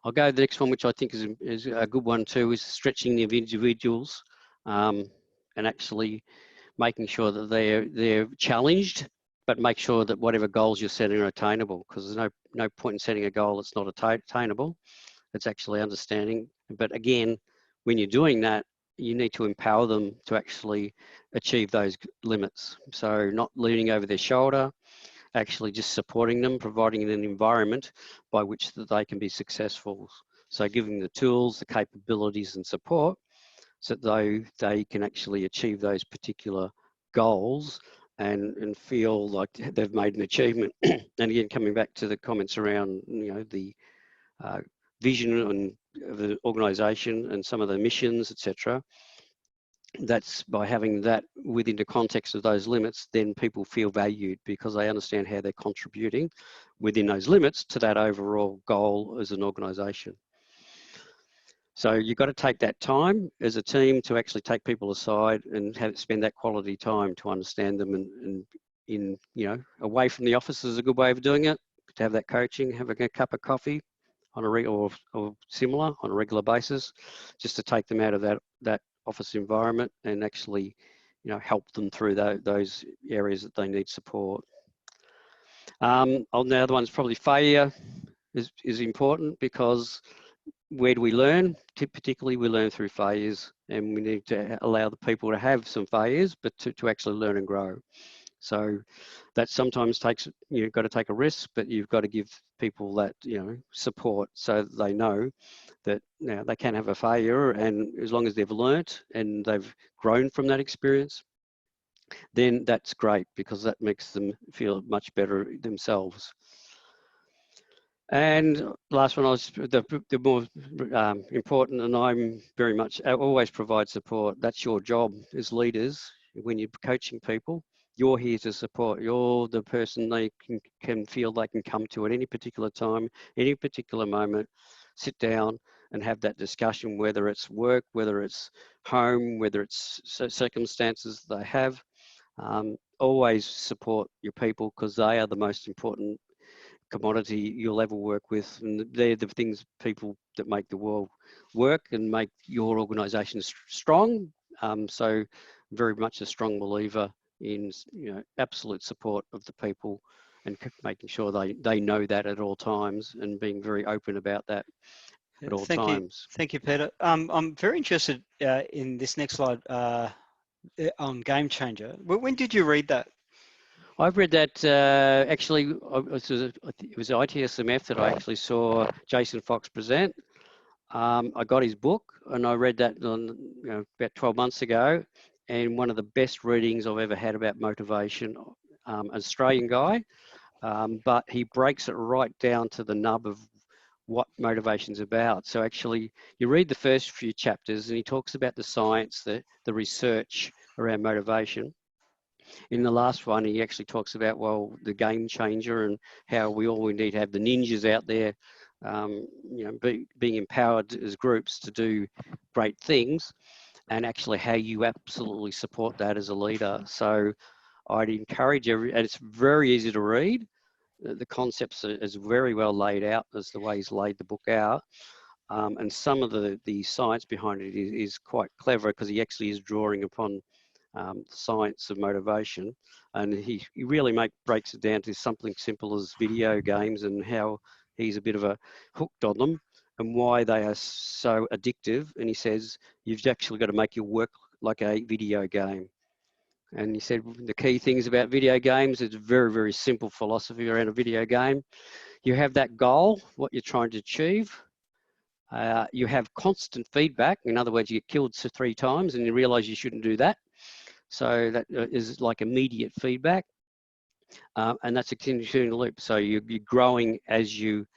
I'll go to the next one, which I think is a good one too, is stretching the individuals and actually making sure that they're challenged, but make sure that whatever goals you're setting are attainable, because there's no point in setting a goal that's not attainable. It's actually understanding. But again, when you're doing that, you need to empower them to actually achieve those limits. So not leaning over their shoulder, actually just supporting them, providing an environment by which that they can be successful. So giving the tools, the capabilities and support so that they can actually achieve those particular goals and feel like they've made an achievement. And again, coming back to the comments around, the vision of the organisation and some of the missions, etc. That's by having that within the context of those limits, then people feel valued because they understand how they're contributing within those limits to that overall goal as an organisation. So you've got to take that time as a team to actually take people aside and spend that quality time to understand them, and away from the office is a good way of doing it. To have that coaching, having a cup of coffee on a regular or similar on a regular basis, just to take them out of that office environment and actually, help them through those areas that they need support. The other one's probably failure is important, because where do we learn? Particularly we learn through failures, and we need to allow the people to have some failures, but to actually learn and grow. So that sometimes takes, you've got to take a risk, but you've got to give people that, support so that they know that they can have a failure, and as long as they've learnt and they've grown from that experience, then that's great, because that makes them feel much better themselves. And last one, the more important, and I always provide support. That's your job as leaders. When you're coaching people, you're here to support. You're the person they can feel they can come to at any particular time, any particular moment, sit down and have that discussion, whether it's work, whether it's home, whether it's circumstances they have. Always support your people, because they are the most important commodity you'll ever work with, and they're the people that make the world work and make your organisation strong. So very much a strong believer in absolute support of the people, and making sure they know that at all times, and being very open about that at all times. Thank you, Peter. I'm very interested in this next slide on Game Changer. When did you read that? I've read that actually. It was itSMF that I actually saw Jason Fox present. I got his book and I read that about 12 months ago, and one of the best readings I've ever had about motivation. Australian guy, but he breaks it right down to the nub of what motivation's about. So actually, you read the first few chapters and he talks about the science, the research around motivation. In the last one, he actually talks about, the game changer and how we need to have the ninjas out there, being empowered as groups to do great things, and actually how you absolutely support that as a leader. So I'd encourage and it's very easy to read. The concepts is very well laid out as the way he's laid the book out. And some of the science behind it is quite clever, because he actually is drawing upon the science of motivation, and he really breaks it down to something simple as video games, and how he's a bit of a hooked on them and why they are so addictive. And he says you've actually got to make your work like a video game. And he said the key things about video games, it's a very, very simple philosophy around a video game. You have that goal, what you're trying to achieve. You have constant feedback. In other words, you get killed 3 times and you realize you shouldn't do that. So that is like immediate feedback. And that's a continual loop. So you're growing as you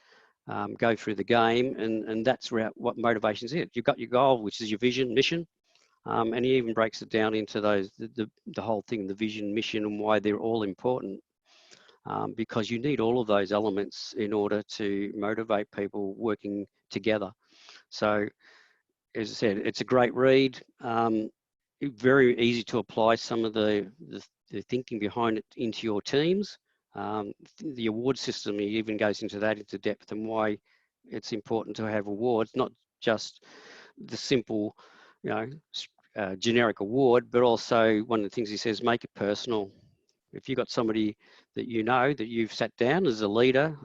go through the game, and that's what motivation is. You've got your goal, which is your vision, mission, and he even breaks it down into the whole thing, the vision, mission, and why they're all important. Because you need all of those elements in order to motivate people working together. So, as I said, it's a great read. Very easy to apply some of the thinking behind it into your teams. The award system even goes into that into depth, and why it's important to have awards, not just the simple, generic award, but also one of the things he says, make it personal. If you've got somebody that you know that you've sat down as a leader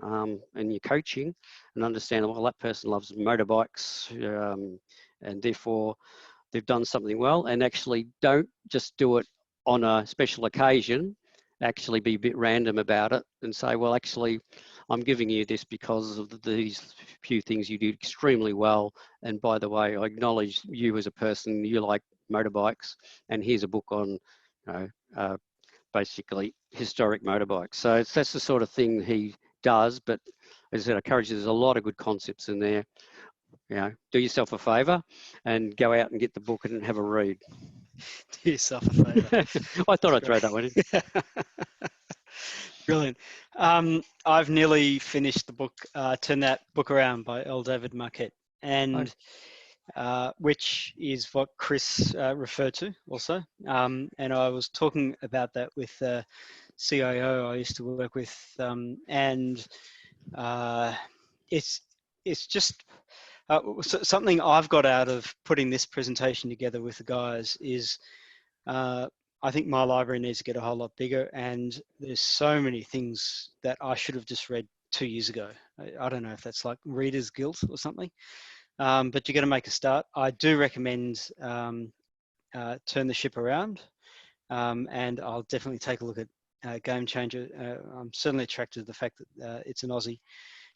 and you're coaching, and understand, well, that person loves motorbikes, and therefore they've done something well, and actually don't just do it on a special occasion, actually be a bit random about it and say, well, actually, I'm giving you this because of these few things you did extremely well. And by the way, I acknowledge you as a person, you like motorbikes, and here's a book on, basically historic motorbikes. So that's the sort of thing he does. But as I said, I encourage you, there's a lot of good concepts in there. Do yourself a favour and go out and get the book and have a read. Do yourself a favour. I thought I'd throw that one in. Brilliant. I've nearly finished the book, Turn That Book Around by L. David Marquette, and which is what Chris referred to also. And I was talking about that with the CIO I used to work with, and it's just something I've got out of putting this presentation together with the guys is I think my library needs to get a whole lot bigger, and there's so many things that I should have just read 2 years ago. I don't know if that's like reader's guilt or something, but you're going to make a start. I do recommend Turn the Ship Around, and I'll definitely take a look at Game Changer. I'm certainly attracted to the fact that it's an Aussie.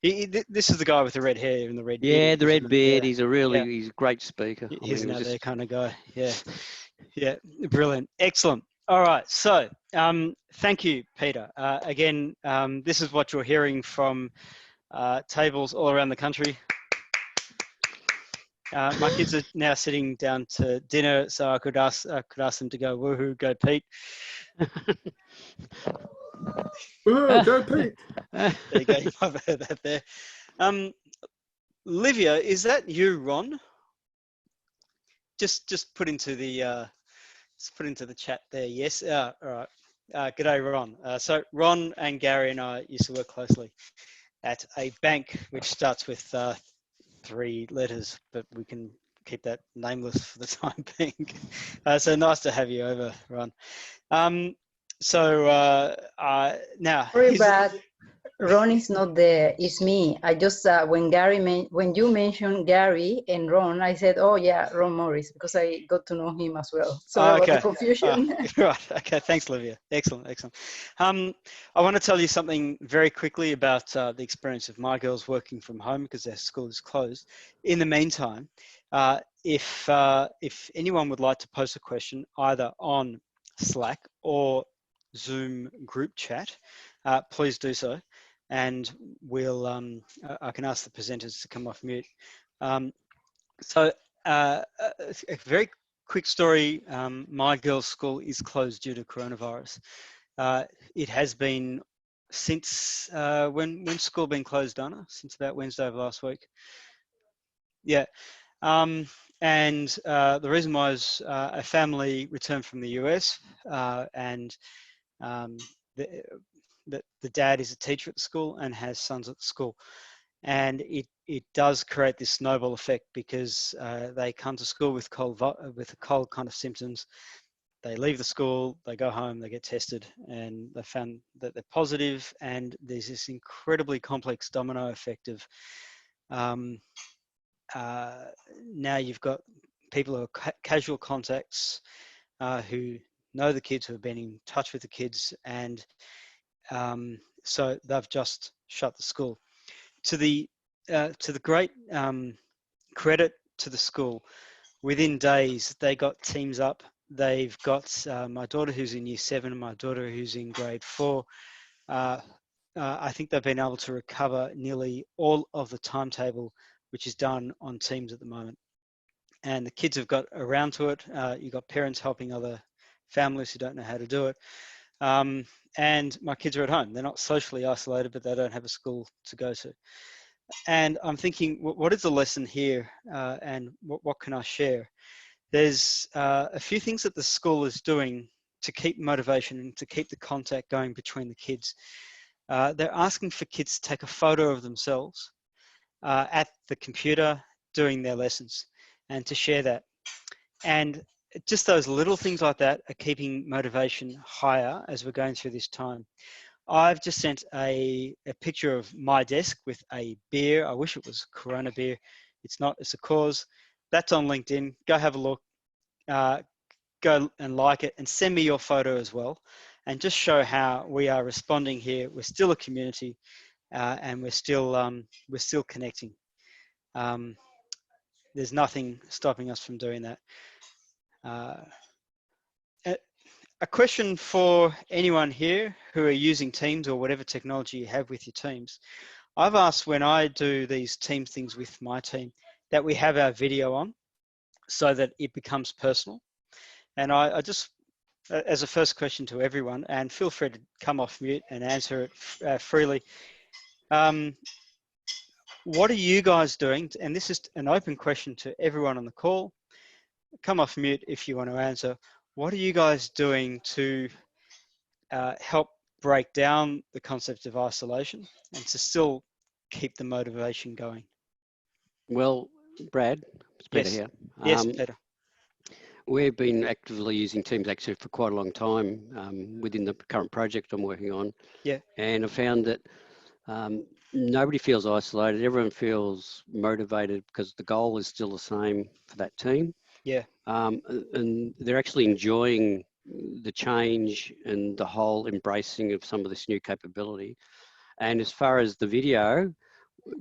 This is the guy with the red hair and the red beard. Yeah, the red beard. He's he's a great speaker. He's an out there kind of guy. Yeah, brilliant, excellent. All right, so thank you, Peter. Again, this is what you're hearing from tables all around the country. My kids are now sitting down to dinner, so I could ask them to go woohoo, go Pete. Woohoo, go Pete. There you go. You might have heard that there. Livia, is that you, Ron? Just put into the chat there. Yes. All right. G'day, Ron. So Ron and Gary and I used to work closely at a bank which starts with 3 letters, but we can keep that nameless for the time being. So nice to have you over, Ron. Now. Sorry, but Ron is not there. It's me. I just when you mentioned Gary and Ron, I said, "Oh yeah, Ron Morris," because I got to know him as well. Sorry about the confusion. Right. Okay. Thanks, Livia. Excellent. I want to tell you something very quickly about the experience of my girls working from home because their school is closed. In the meantime, if anyone would like to post a question either on Slack or Zoom group chat, please do so. And we'll, I can ask the presenters to come off mute. A very quick story. My girls' school is closed due to coronavirus. It has been since, when school been closed, Donna? Since about Wednesday of last week. Yeah. And the reason was a family returned from the US and the dad is a teacher at the school and has sons at the school, and it does create this snowball effect because they come to school with a cold kind of symptoms. They leave the school, they go home, they get tested, and they found that they're positive, and there's this incredibly complex domino effect of now you've got people who are casual contacts who know the kids, who have been in touch with the kids, and so they've just shut the school. To the great credit to the school, within days they got teams up. They've got my daughter who's in year 7 and my daughter who's in grade 4 I think they've been able to recover nearly all of the timetable which is done on Teams at the moment. And the kids have got around to it. You've got parents helping other families who don't know how to do it. And my kids are at home. They're not socially isolated, but they don't have a school to go to. And I'm thinking, what is the lesson here, and what can I share? There's a few things that the school is doing to keep motivation and to keep the contact going between the kids. They're asking for kids to take a photo of themselves at the computer doing their lessons and to share that. And just those little things like that are keeping motivation higher as we're going through this time. I've just sent a picture of my desk with a beer. I wish it was Corona beer. It's not, it's a cause. That's on LinkedIn. Go have a look. Go and like it and send me your photo as well. And just show how we are responding here. We're still a community and we're still connecting. There's nothing stopping us from doing that. A question for anyone here who are using Teams or whatever technology you have with your teams. I've asked when I do these Teams things with my team that we have our video on so that it becomes personal. And I just, as a first question to everyone, and feel free to come off mute and answer it freely. What are you guys doing? And this is an open question to everyone on the call. Come off mute if you want to answer. What are you guys doing to help break down the concept of isolation and to still keep the motivation going? Well, Brad, it's Peter Yes. here. Yes, Peter. We've been actively using Teams actually for quite a long time within the current project I'm working on. Yeah. And I found that nobody feels isolated. Everyone feels motivated because the goal is still the same for that team. Yeah. And they're actually enjoying the change and the whole embracing of some of this new capability. And as far as the video,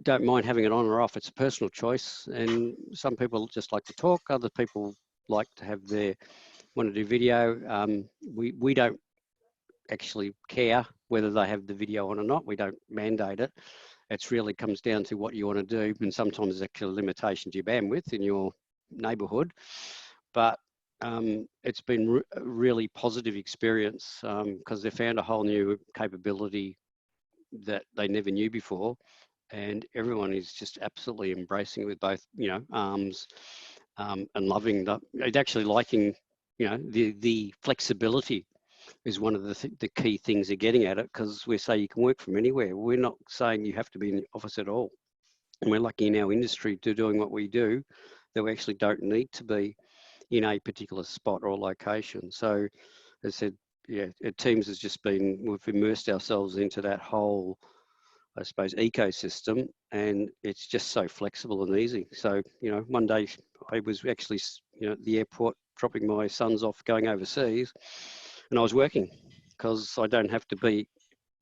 don't mind having it on or off. It's a personal choice. And some people just like to talk. Other people like to have want to do video. We don't actually care whether they have the video on or not. We don't mandate it. It really comes down to what you want to do. And sometimes there's actually a limitation to your bandwidth in your neighborhood. But it's been a really positive experience because they found a whole new capability that they never knew before. And everyone is just absolutely embracing it with both, arms and loving actually liking, the flexibility is one of the key things they're getting at it, because we say you can work from anywhere. We're not saying you have to be in the office at all. And we're lucky in our industry to doing what we do that we actually don't need to be in a particular spot or location. So as I said, yeah, at Teams has just been, we've immersed ourselves into that whole, I suppose, ecosystem, and it's just so flexible and easy. So, one day I was actually, at the airport dropping my sons off going overseas, and I was working because I don't have to be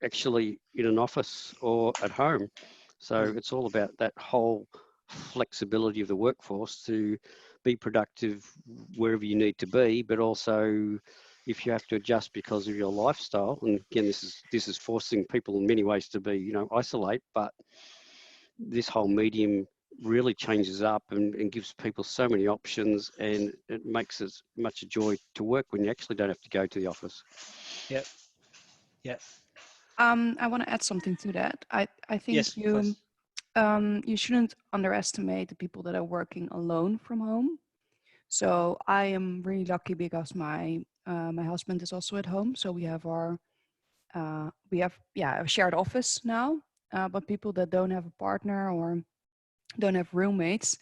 actually in an office or at home. So it's all about that whole flexibility of the workforce to be productive wherever you need to be, but also if you have to adjust because of your lifestyle. And again, this is forcing people in many ways to be, isolate, but this whole medium really changes up and gives people so many options, and it makes it much a joy to work when you actually don't have to go to the office. Yep. Yep. I want to add something to that. I think yes, you shouldn't underestimate the people that are working alone from home. So I am really lucky because my husband is also at home. So we have a shared office now. But people that don't have a partner or don't have roommates,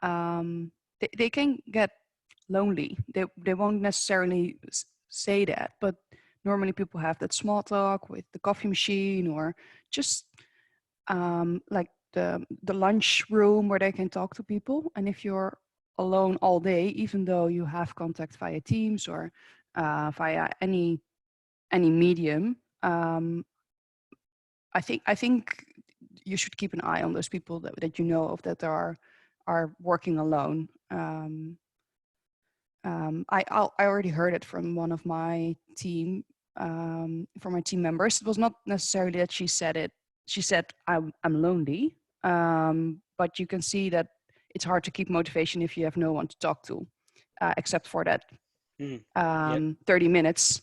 they can get lonely. They won't necessarily say that, but normally people have that small talk with the coffee machine or just like the lunch room where they can talk to people. And if you're alone all day, even though you have contact via Teams or via any medium, I think you should keep an eye on those people that you know of that are working alone. I already heard it from one of my team for my team members. It was not necessarily that she said it. She said, I'm lonely, but you can see that it's hard to keep motivation if you have no one to talk to, except for that 30 minutes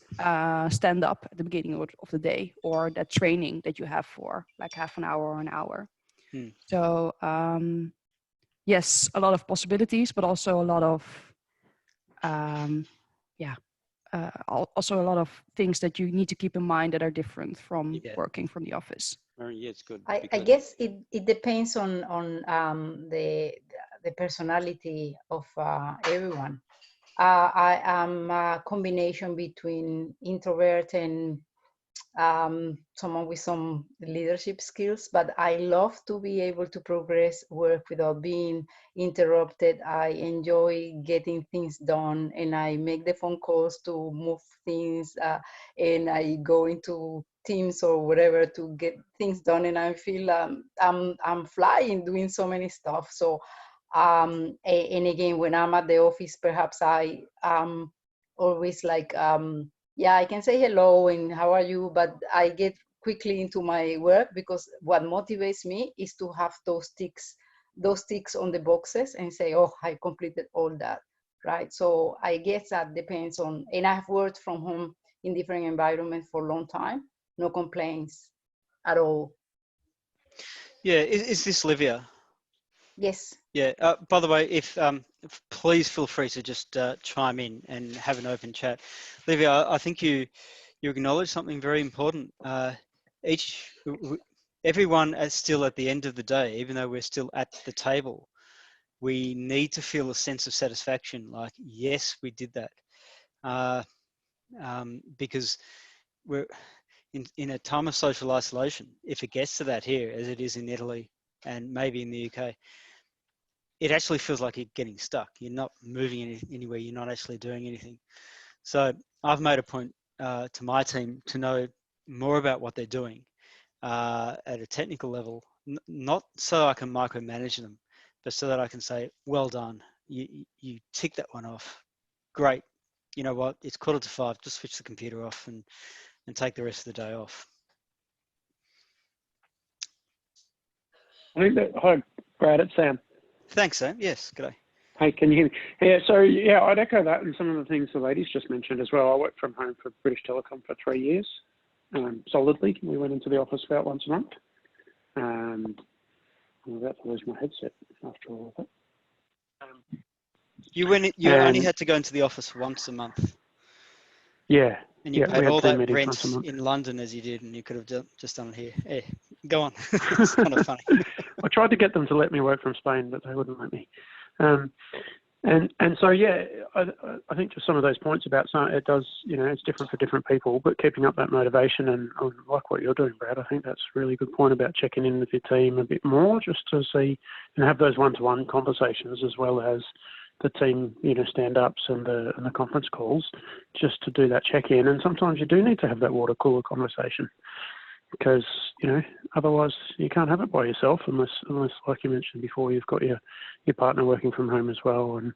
stand up at the beginning of the day, or that training that you have for like half an hour or an hour. So yes, a lot of possibilities, but also a lot of also a lot of things that you need to keep in mind that are different from working from the office. Yeah, it's good. I guess it depends on the personality of everyone. I am a combination between introvert and someone with some leadership skills, but I love to be able to progress work without being interrupted. I enjoy getting things done, and I make the phone calls to move things, and I go into Teams or whatever to get things done, and I feel I'm flying doing so many stuff. So and again, when I'm at the office, perhaps I always like yeah, I can say hello and how are you, but I get quickly into my work, because what motivates me is to have those ticks on the boxes and say, oh, I completed all that, right? So I guess that depends on, and I've worked from home in different environments for a long time, no complaints at all. Yeah, is this Livia? Yes. Yeah. By the way, if please feel free to just chime in and have an open chat. Livia, I think you acknowledge something very important. Everyone is still at the end of the day, even though we're still at the table, we need to feel a sense of satisfaction. Like, yes, we did that, because we're in a time of social isolation. If it gets to that here, as it is in Italy and maybe in the UK, it actually feels like you're getting stuck. You're not moving anywhere. You're not actually doing anything. So I've made a point to my team to know more about what they're doing at a technical level, not so I can micromanage them, but so that I can say, well done, you tick that one off. Great. You know what? It's 4:45. Just switch the computer off and take the rest of the day off. I think that, hi, Brad, it's Sam. Thanks, Sam. Yes, g'day. Hey, can you hear me? Yeah, so yeah, I'd echo that and some of the things the ladies just mentioned as well. I worked from home for British Telecom for 3 years, solidly. We went into the office about once a month. I'm about to lose my headset after all of that. You only had to go into the office once a month. Yeah. And you we paid had all team that meetings rent once a month. in London as you did, and you could have just done it here. Hey, go on. It's kind of funny. I tried to get them to let me work from Spain, but they wouldn't let me. And so, yeah, I think just some of those points about it does, it's different for different people, but keeping up that motivation and like what you're doing, Brad, I think that's a really good point about checking in with your team a bit more, just to see and have those one-to-one conversations as well as the team, stand-ups and the conference calls, just to do that check-in. And sometimes you do need to have that water cooler conversation because, otherwise you can't have it by yourself unless like you mentioned before, you've got your partner working from home as well, and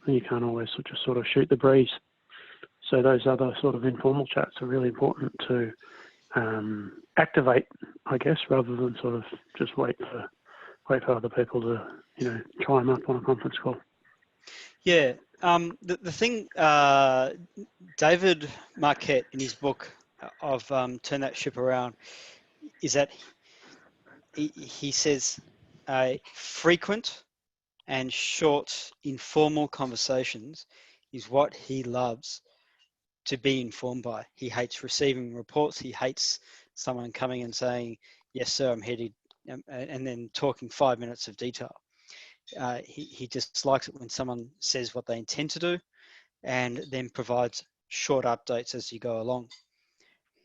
you can't always just sort of shoot the breeze. So those other sort of informal chats are really important to activate, I guess, rather than sort of just wait for other people to, climb up on a conference call. Yeah. The thing, David Marquette in his book of Turn That Ship Around, is that he says frequent and short informal conversations is what he loves to be informed by. He hates receiving reports. He hates someone coming and saying, yes, sir, I'm headed, and then talking 5 minutes of detail. He just likes it when someone says what they intend to do and then provides short updates as you go along.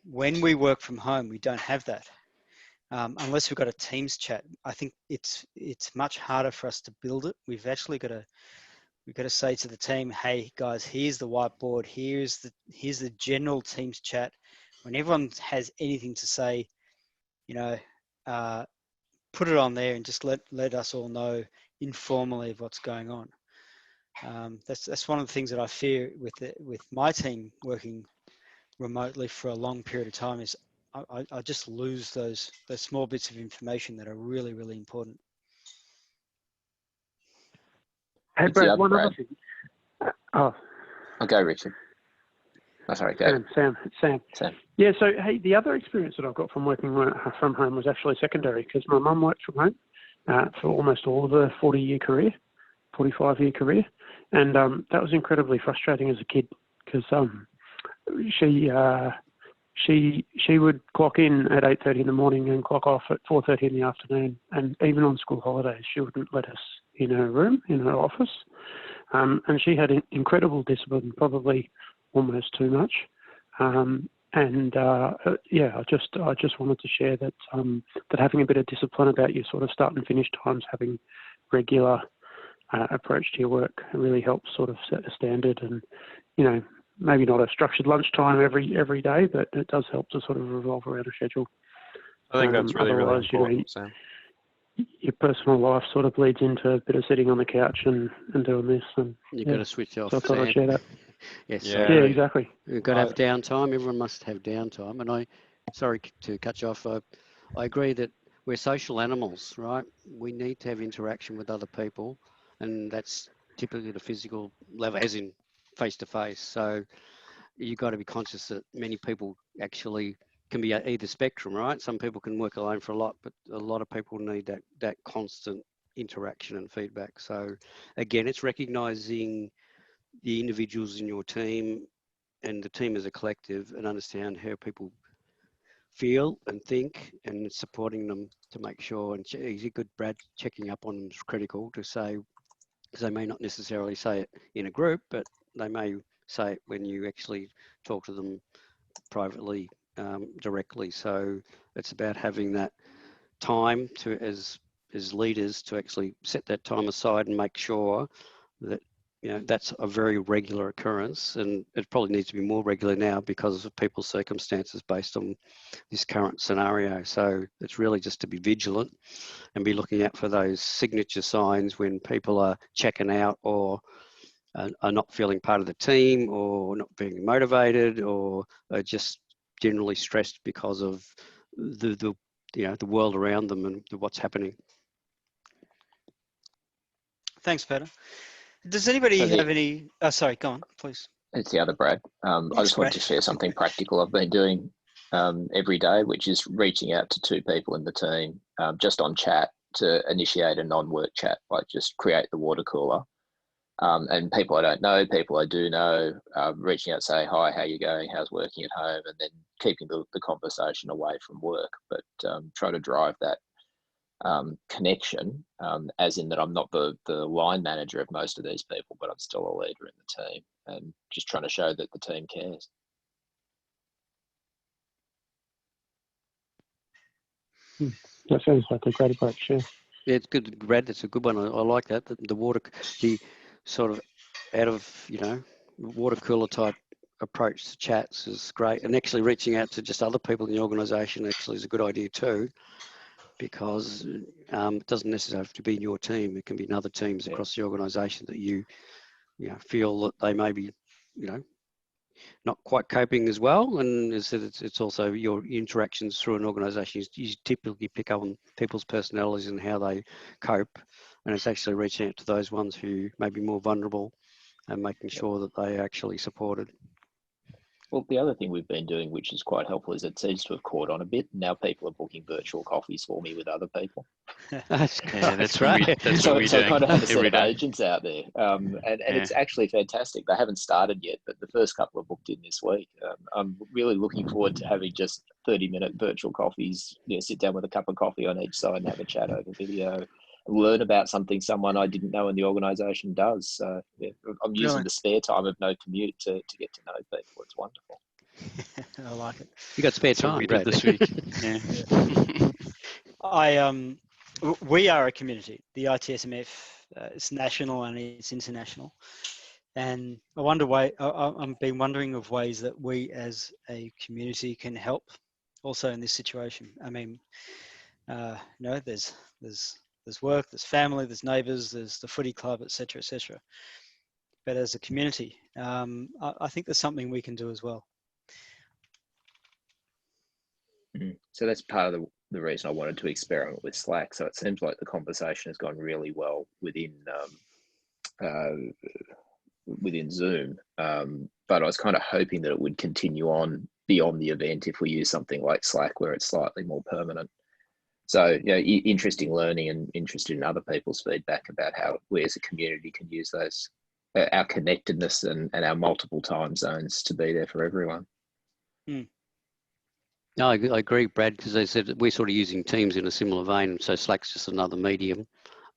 When we work from home, we don't have that. Unless we've got a Teams chat, I think it's much harder for us to build it. We've actually got to say to the team, hey guys, here's the whiteboard, here's the general Teams chat. When everyone has anything to say, put it on there and just let us all know informally of what's going on. That's one of the things that I fear with my team working remotely for a long period of time is I just lose those small bits of information that are really, really important. Hey, What's the Brad, other one Brad? other thing. Oh, Okay, Richard. Oh, sorry, go. Sam. Yeah, so hey, the other experience that I've got from working from home was actually secondary because my mum worked from home for almost all of her 45-year career. And that was incredibly frustrating as a kid because she would clock in at 8:30 in the morning and clock off at 4:30 in the afternoon. And even on school holidays, she wouldn't let us in her room, in her office. And she had incredible discipline, probably almost too much. Yeah, I just wanted to share that that having a bit of discipline about your sort of start and finish times, having regular approach to your work really helps sort of set a standard. And maybe not a structured lunchtime every day, but it does help to sort of revolve around a schedule. I think that's really important, Sam. Your personal life sort of bleeds into a bit of sitting on the couch and doing this. And you've got to switch off. So I thought I'd share that. Yes, yeah, exactly. You've got to have downtime. Everyone must have downtime. And sorry to cut you off. I agree that we're social animals, right? We need to have interaction with other people, and that's typically the physical level, as in face to face. So you've got to be conscious that many people actually can be either spectrum, right? Some people can work alone for a lot, but a lot of people need that constant interaction and feedback. So again, it's recognizing the individuals in your team and the team as a collective and understand how people feel and think and supporting them to make sure. And is it good, Brad? Checking up on them is critical to say, because they may not necessarily say it in a group, but they may say it when you actually talk to them privately, directly. So it's about having that time to, as leaders, to actually set that time aside and make sure that that's a very regular occurrence, and it probably needs to be more regular now because of people's circumstances based on this current scenario. So it's really just to be vigilant and be looking out for those signature signs when people are checking out or are not feeling part of the team or not being motivated or are just generally stressed because of the world around them and what's happening. Thanks, Peter. Does anybody have any? Oh, sorry, go on, please. It's the other Brad. I just wanted to share something practical I've been doing every day, which is reaching out to 2 people in the team just on chat to initiate a non-work chat, like just create the water cooler. And people I don't know, people I do know, reaching out, say, hi, how you going? How's working at home? And then keeping the conversation away from work, but try to drive that connection, as in that I'm not the line manager of most of these people, but I'm still a leader in the team, and just trying to show that the team cares. That sounds like a great approach, yeah. Yeah, it's good, Brad. That's a good one. I like that. The sort of out of water cooler type approach to chats is great, and actually reaching out to just other people in the organisation actually is a good idea too, because it doesn't necessarily have to be in your team. It can be in other teams across the organisation that you feel that they may be not quite coping as well, and it's also your interactions through an organisation. You typically pick up on people's personalities and how they cope, and it's actually reaching out to those ones who may be more vulnerable and making sure that they are actually supported. Well, the other thing we've been doing, which is quite helpful, is it seems to have caught on a bit. Now people are booking virtual coffees for me with other people. That's right. That's what we so do. I kind of have a set every of day. agents out there, and it's actually fantastic. They haven't started yet, but the first couple are booked in this week. I'm really looking forward to having just 30-minute virtual coffees. Sit down with a cup of coffee on each side and have a chat over video. Learn about something someone I didn't know in the organisation does. So I'm using the spare time of no commute to get to know people. It's wonderful. I like it. You got spare time, we Brad. did this week. Yeah. We are a community. The itSMF, it's national and it's international. And I've been wondering of ways that we as a community can help also in this situation. I mean, there's work, there's family, there's neighbours, there's the footy club, etc., etc. But as a community, I think there's something we can do as well. So that's part of the reason I wanted to experiment with Slack. So it seems like the conversation has gone really well within Zoom. But I was kind of hoping that it would continue on beyond the event if we use something like Slack, where it's slightly more permanent. So, you know, interesting learning and interested in other people's feedback about how we as a community can use those, our connectedness and our multiple time zones to be there for everyone. Mm. No, I agree, Brad, because they said we're sort of using Teams in a similar vein, so Slack's just another medium.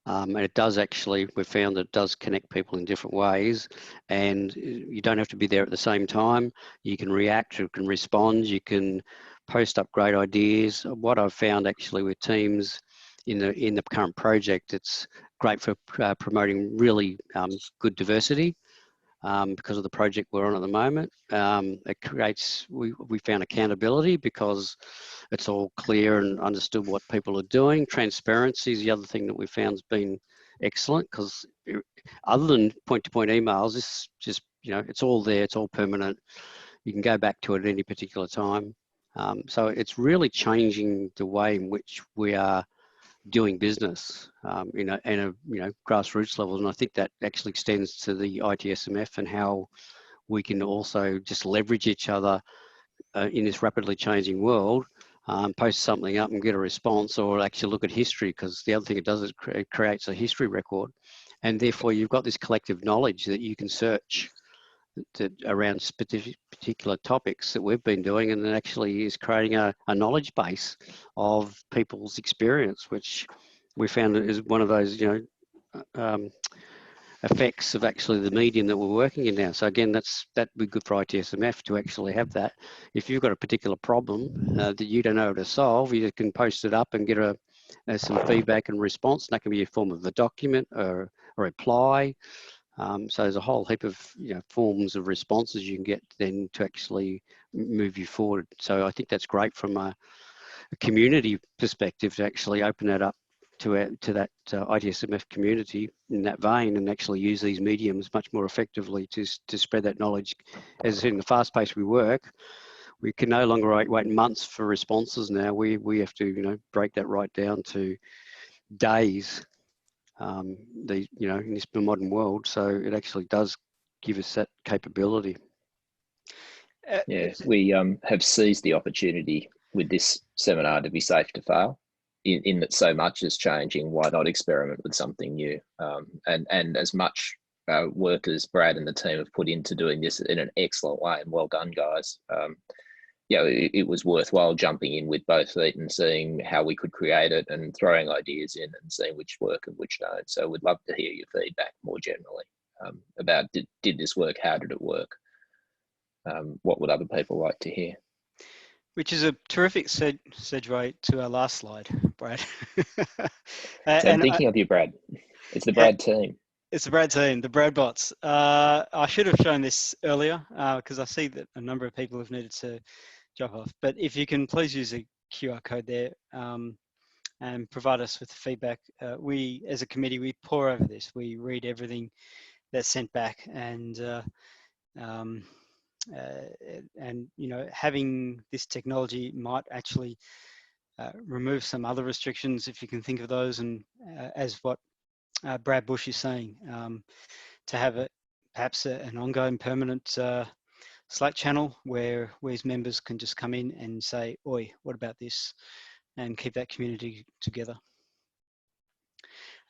And it does actually, we've found that it does connect people in different ways, and you don't have to be there at the same time. You can react, you can respond, you can post up great ideas. What I've found actually with Teams in the current project, it's great for promoting really good diversity. Because of the project we're on at the moment. It creates, we found accountability because it's all clear and understood what people are doing. Transparency is the other thing that we found has been excellent, because other than point-to-point emails, it's just, you know, it's all there, it's all permanent. You can go back to it at any particular time. So it's really changing the way in which we are doing business in a grassroots level, and I think that actually extends to the itSMF and how we can also just leverage each other in this rapidly changing world. Post something up and get a response, or actually look at history, because the other thing it does is it creates a history record, and therefore you've got this collective knowledge that you can search around particular topics that we've been doing, and it actually is creating a knowledge base of people's experience, which we found is one of those, you know, effects of actually the medium that we're working in now. So again, that'd be good for itSMF to actually have that. If you've got a particular problem that you don't know how to solve, you can post it up and get some feedback and response, and that can be a form of a document or a reply. So there's a whole heap of, you know, forms of responses you can get then to actually move you forward. So I think that's great from a community perspective to actually open that up to that itSMF community in that vein, and actually use these mediums much more effectively to spread that knowledge. As in the fast pace we work, we can no longer wait months for responses now. We have to, you know, break that right down to days. You know, in this modern world, so it actually does give us that capability. Yeah, we have seized the opportunity with this seminar to be safe to fail, in that so much is changing. Why not experiment with something new? And as much work as Brad and the team have put into doing this in an excellent way, and well done, guys. Yeah, it was worthwhile jumping in with both feet and seeing how we could create it, and throwing ideas in and seeing which work and which don't. So we'd love to hear your feedback more generally about did this work? How did it work? What would other people like to hear? Which is a terrific segue to our last slide, Brad. So I'm thinking of you, Brad. It's the Brad team. It's the Brad team, the Brad bots. I should have shown this earlier because I see that a number of people have needed to drop off. But if you can please use a QR code there and provide us with feedback. We, as a committee, we pore over this. We read everything that's sent back, and you know, having this technology might actually remove some other restrictions, if you can think of those, and as what Brad Bush is saying, to have perhaps an ongoing permanent Slack channel where his members can just come in and say, oi, what about this? And keep that community together.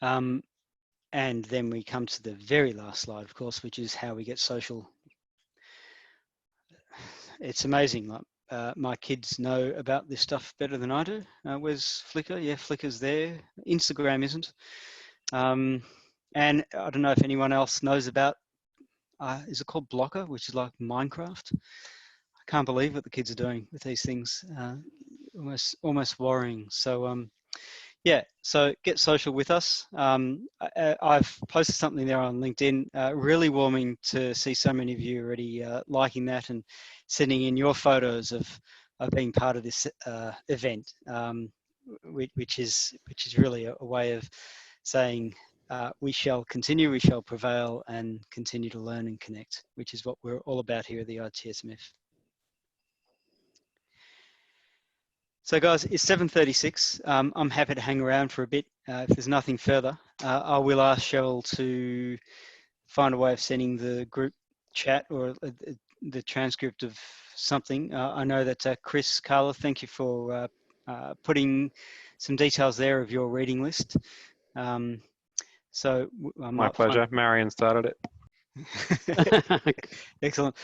And then we come to the very last slide, of course, which is how we get social. It's amazing. My kids know about this stuff better than I do. Where's Flickr? Yeah, Flickr's there. Instagram isn't. And I don't know if anyone else knows about, is it called Blocker, which is like Minecraft? I can't believe what the kids are doing with these things. Almost worrying. So yeah, so get social with us. I've posted something there on LinkedIn. Really warming to see so many of you already liking that and sending in your photos of being part of this event, which is really a way of saying we shall continue, we shall prevail, and continue to learn and connect, which is what we're all about here at the itSMF. So guys, it's 7:36. I'm happy to hang around for a bit. If there's nothing further, I will ask Cheryl to find a way of sending the group chat or the transcript of something. I know that Chris, Carla, thank you for putting some details there of your reading list. So I My might pleasure. Marion started it. Excellent.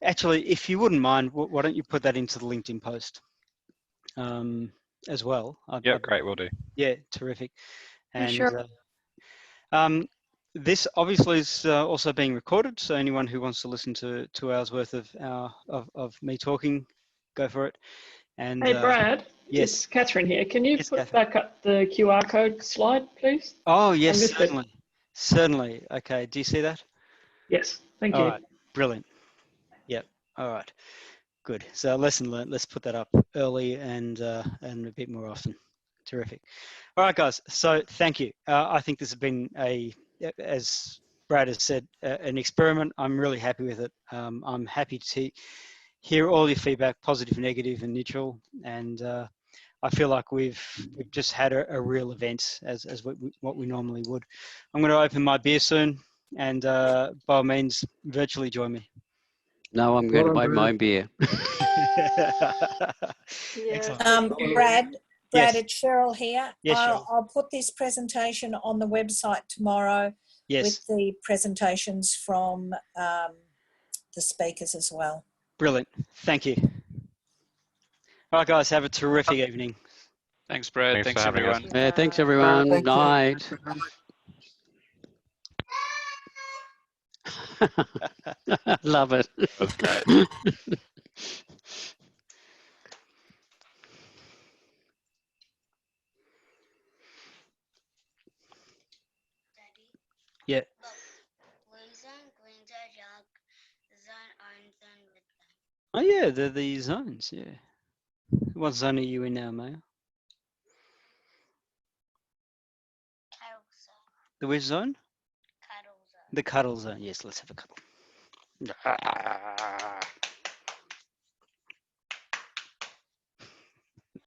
Actually, if you wouldn't mind, why don't you put that into the LinkedIn post as well? Yeah, great, will do. Yeah, terrific. And Sure. this obviously is also being recorded, so anyone who wants to listen to 2 hours worth of me talking, go for it. And Hey, Brad, yes, it's Catherine here. Can you put Catherine. back up the QR code slide, please? Oh, I yes, missed certainly. it. Certainly. Okay, do you see that? Yes, thank All you. right, brilliant. Yep, all right, good. So lesson learned, let's put that up early and a bit more often. Terrific. All right, guys, so thank you. I think this has been as Brad has said, an experiment. I'm really happy with it. I'm happy to hear all your feedback, positive, negative, and neutral. And I feel like we've just had a real event as what we normally would. I'm going to open my beer soon, and by all means, virtually join me. No, I'm going to buy my own beer. Excellent. Brad, Yes. it's Cheryl here. Yes, Cheryl. I'll put this presentation on the website tomorrow with the presentations from the speakers as well. Brilliant. Thank you. All right, guys, have a terrific evening. Thanks, Brad. Thanks everyone. Yeah, thanks, everyone. Thank you. Night. Love it. That's great. Yeah. Oh yeah, they're the zones. Yeah. What zone are you in now, Maya? The which zone? The cuddle zone. Yes, let's have a cuddle.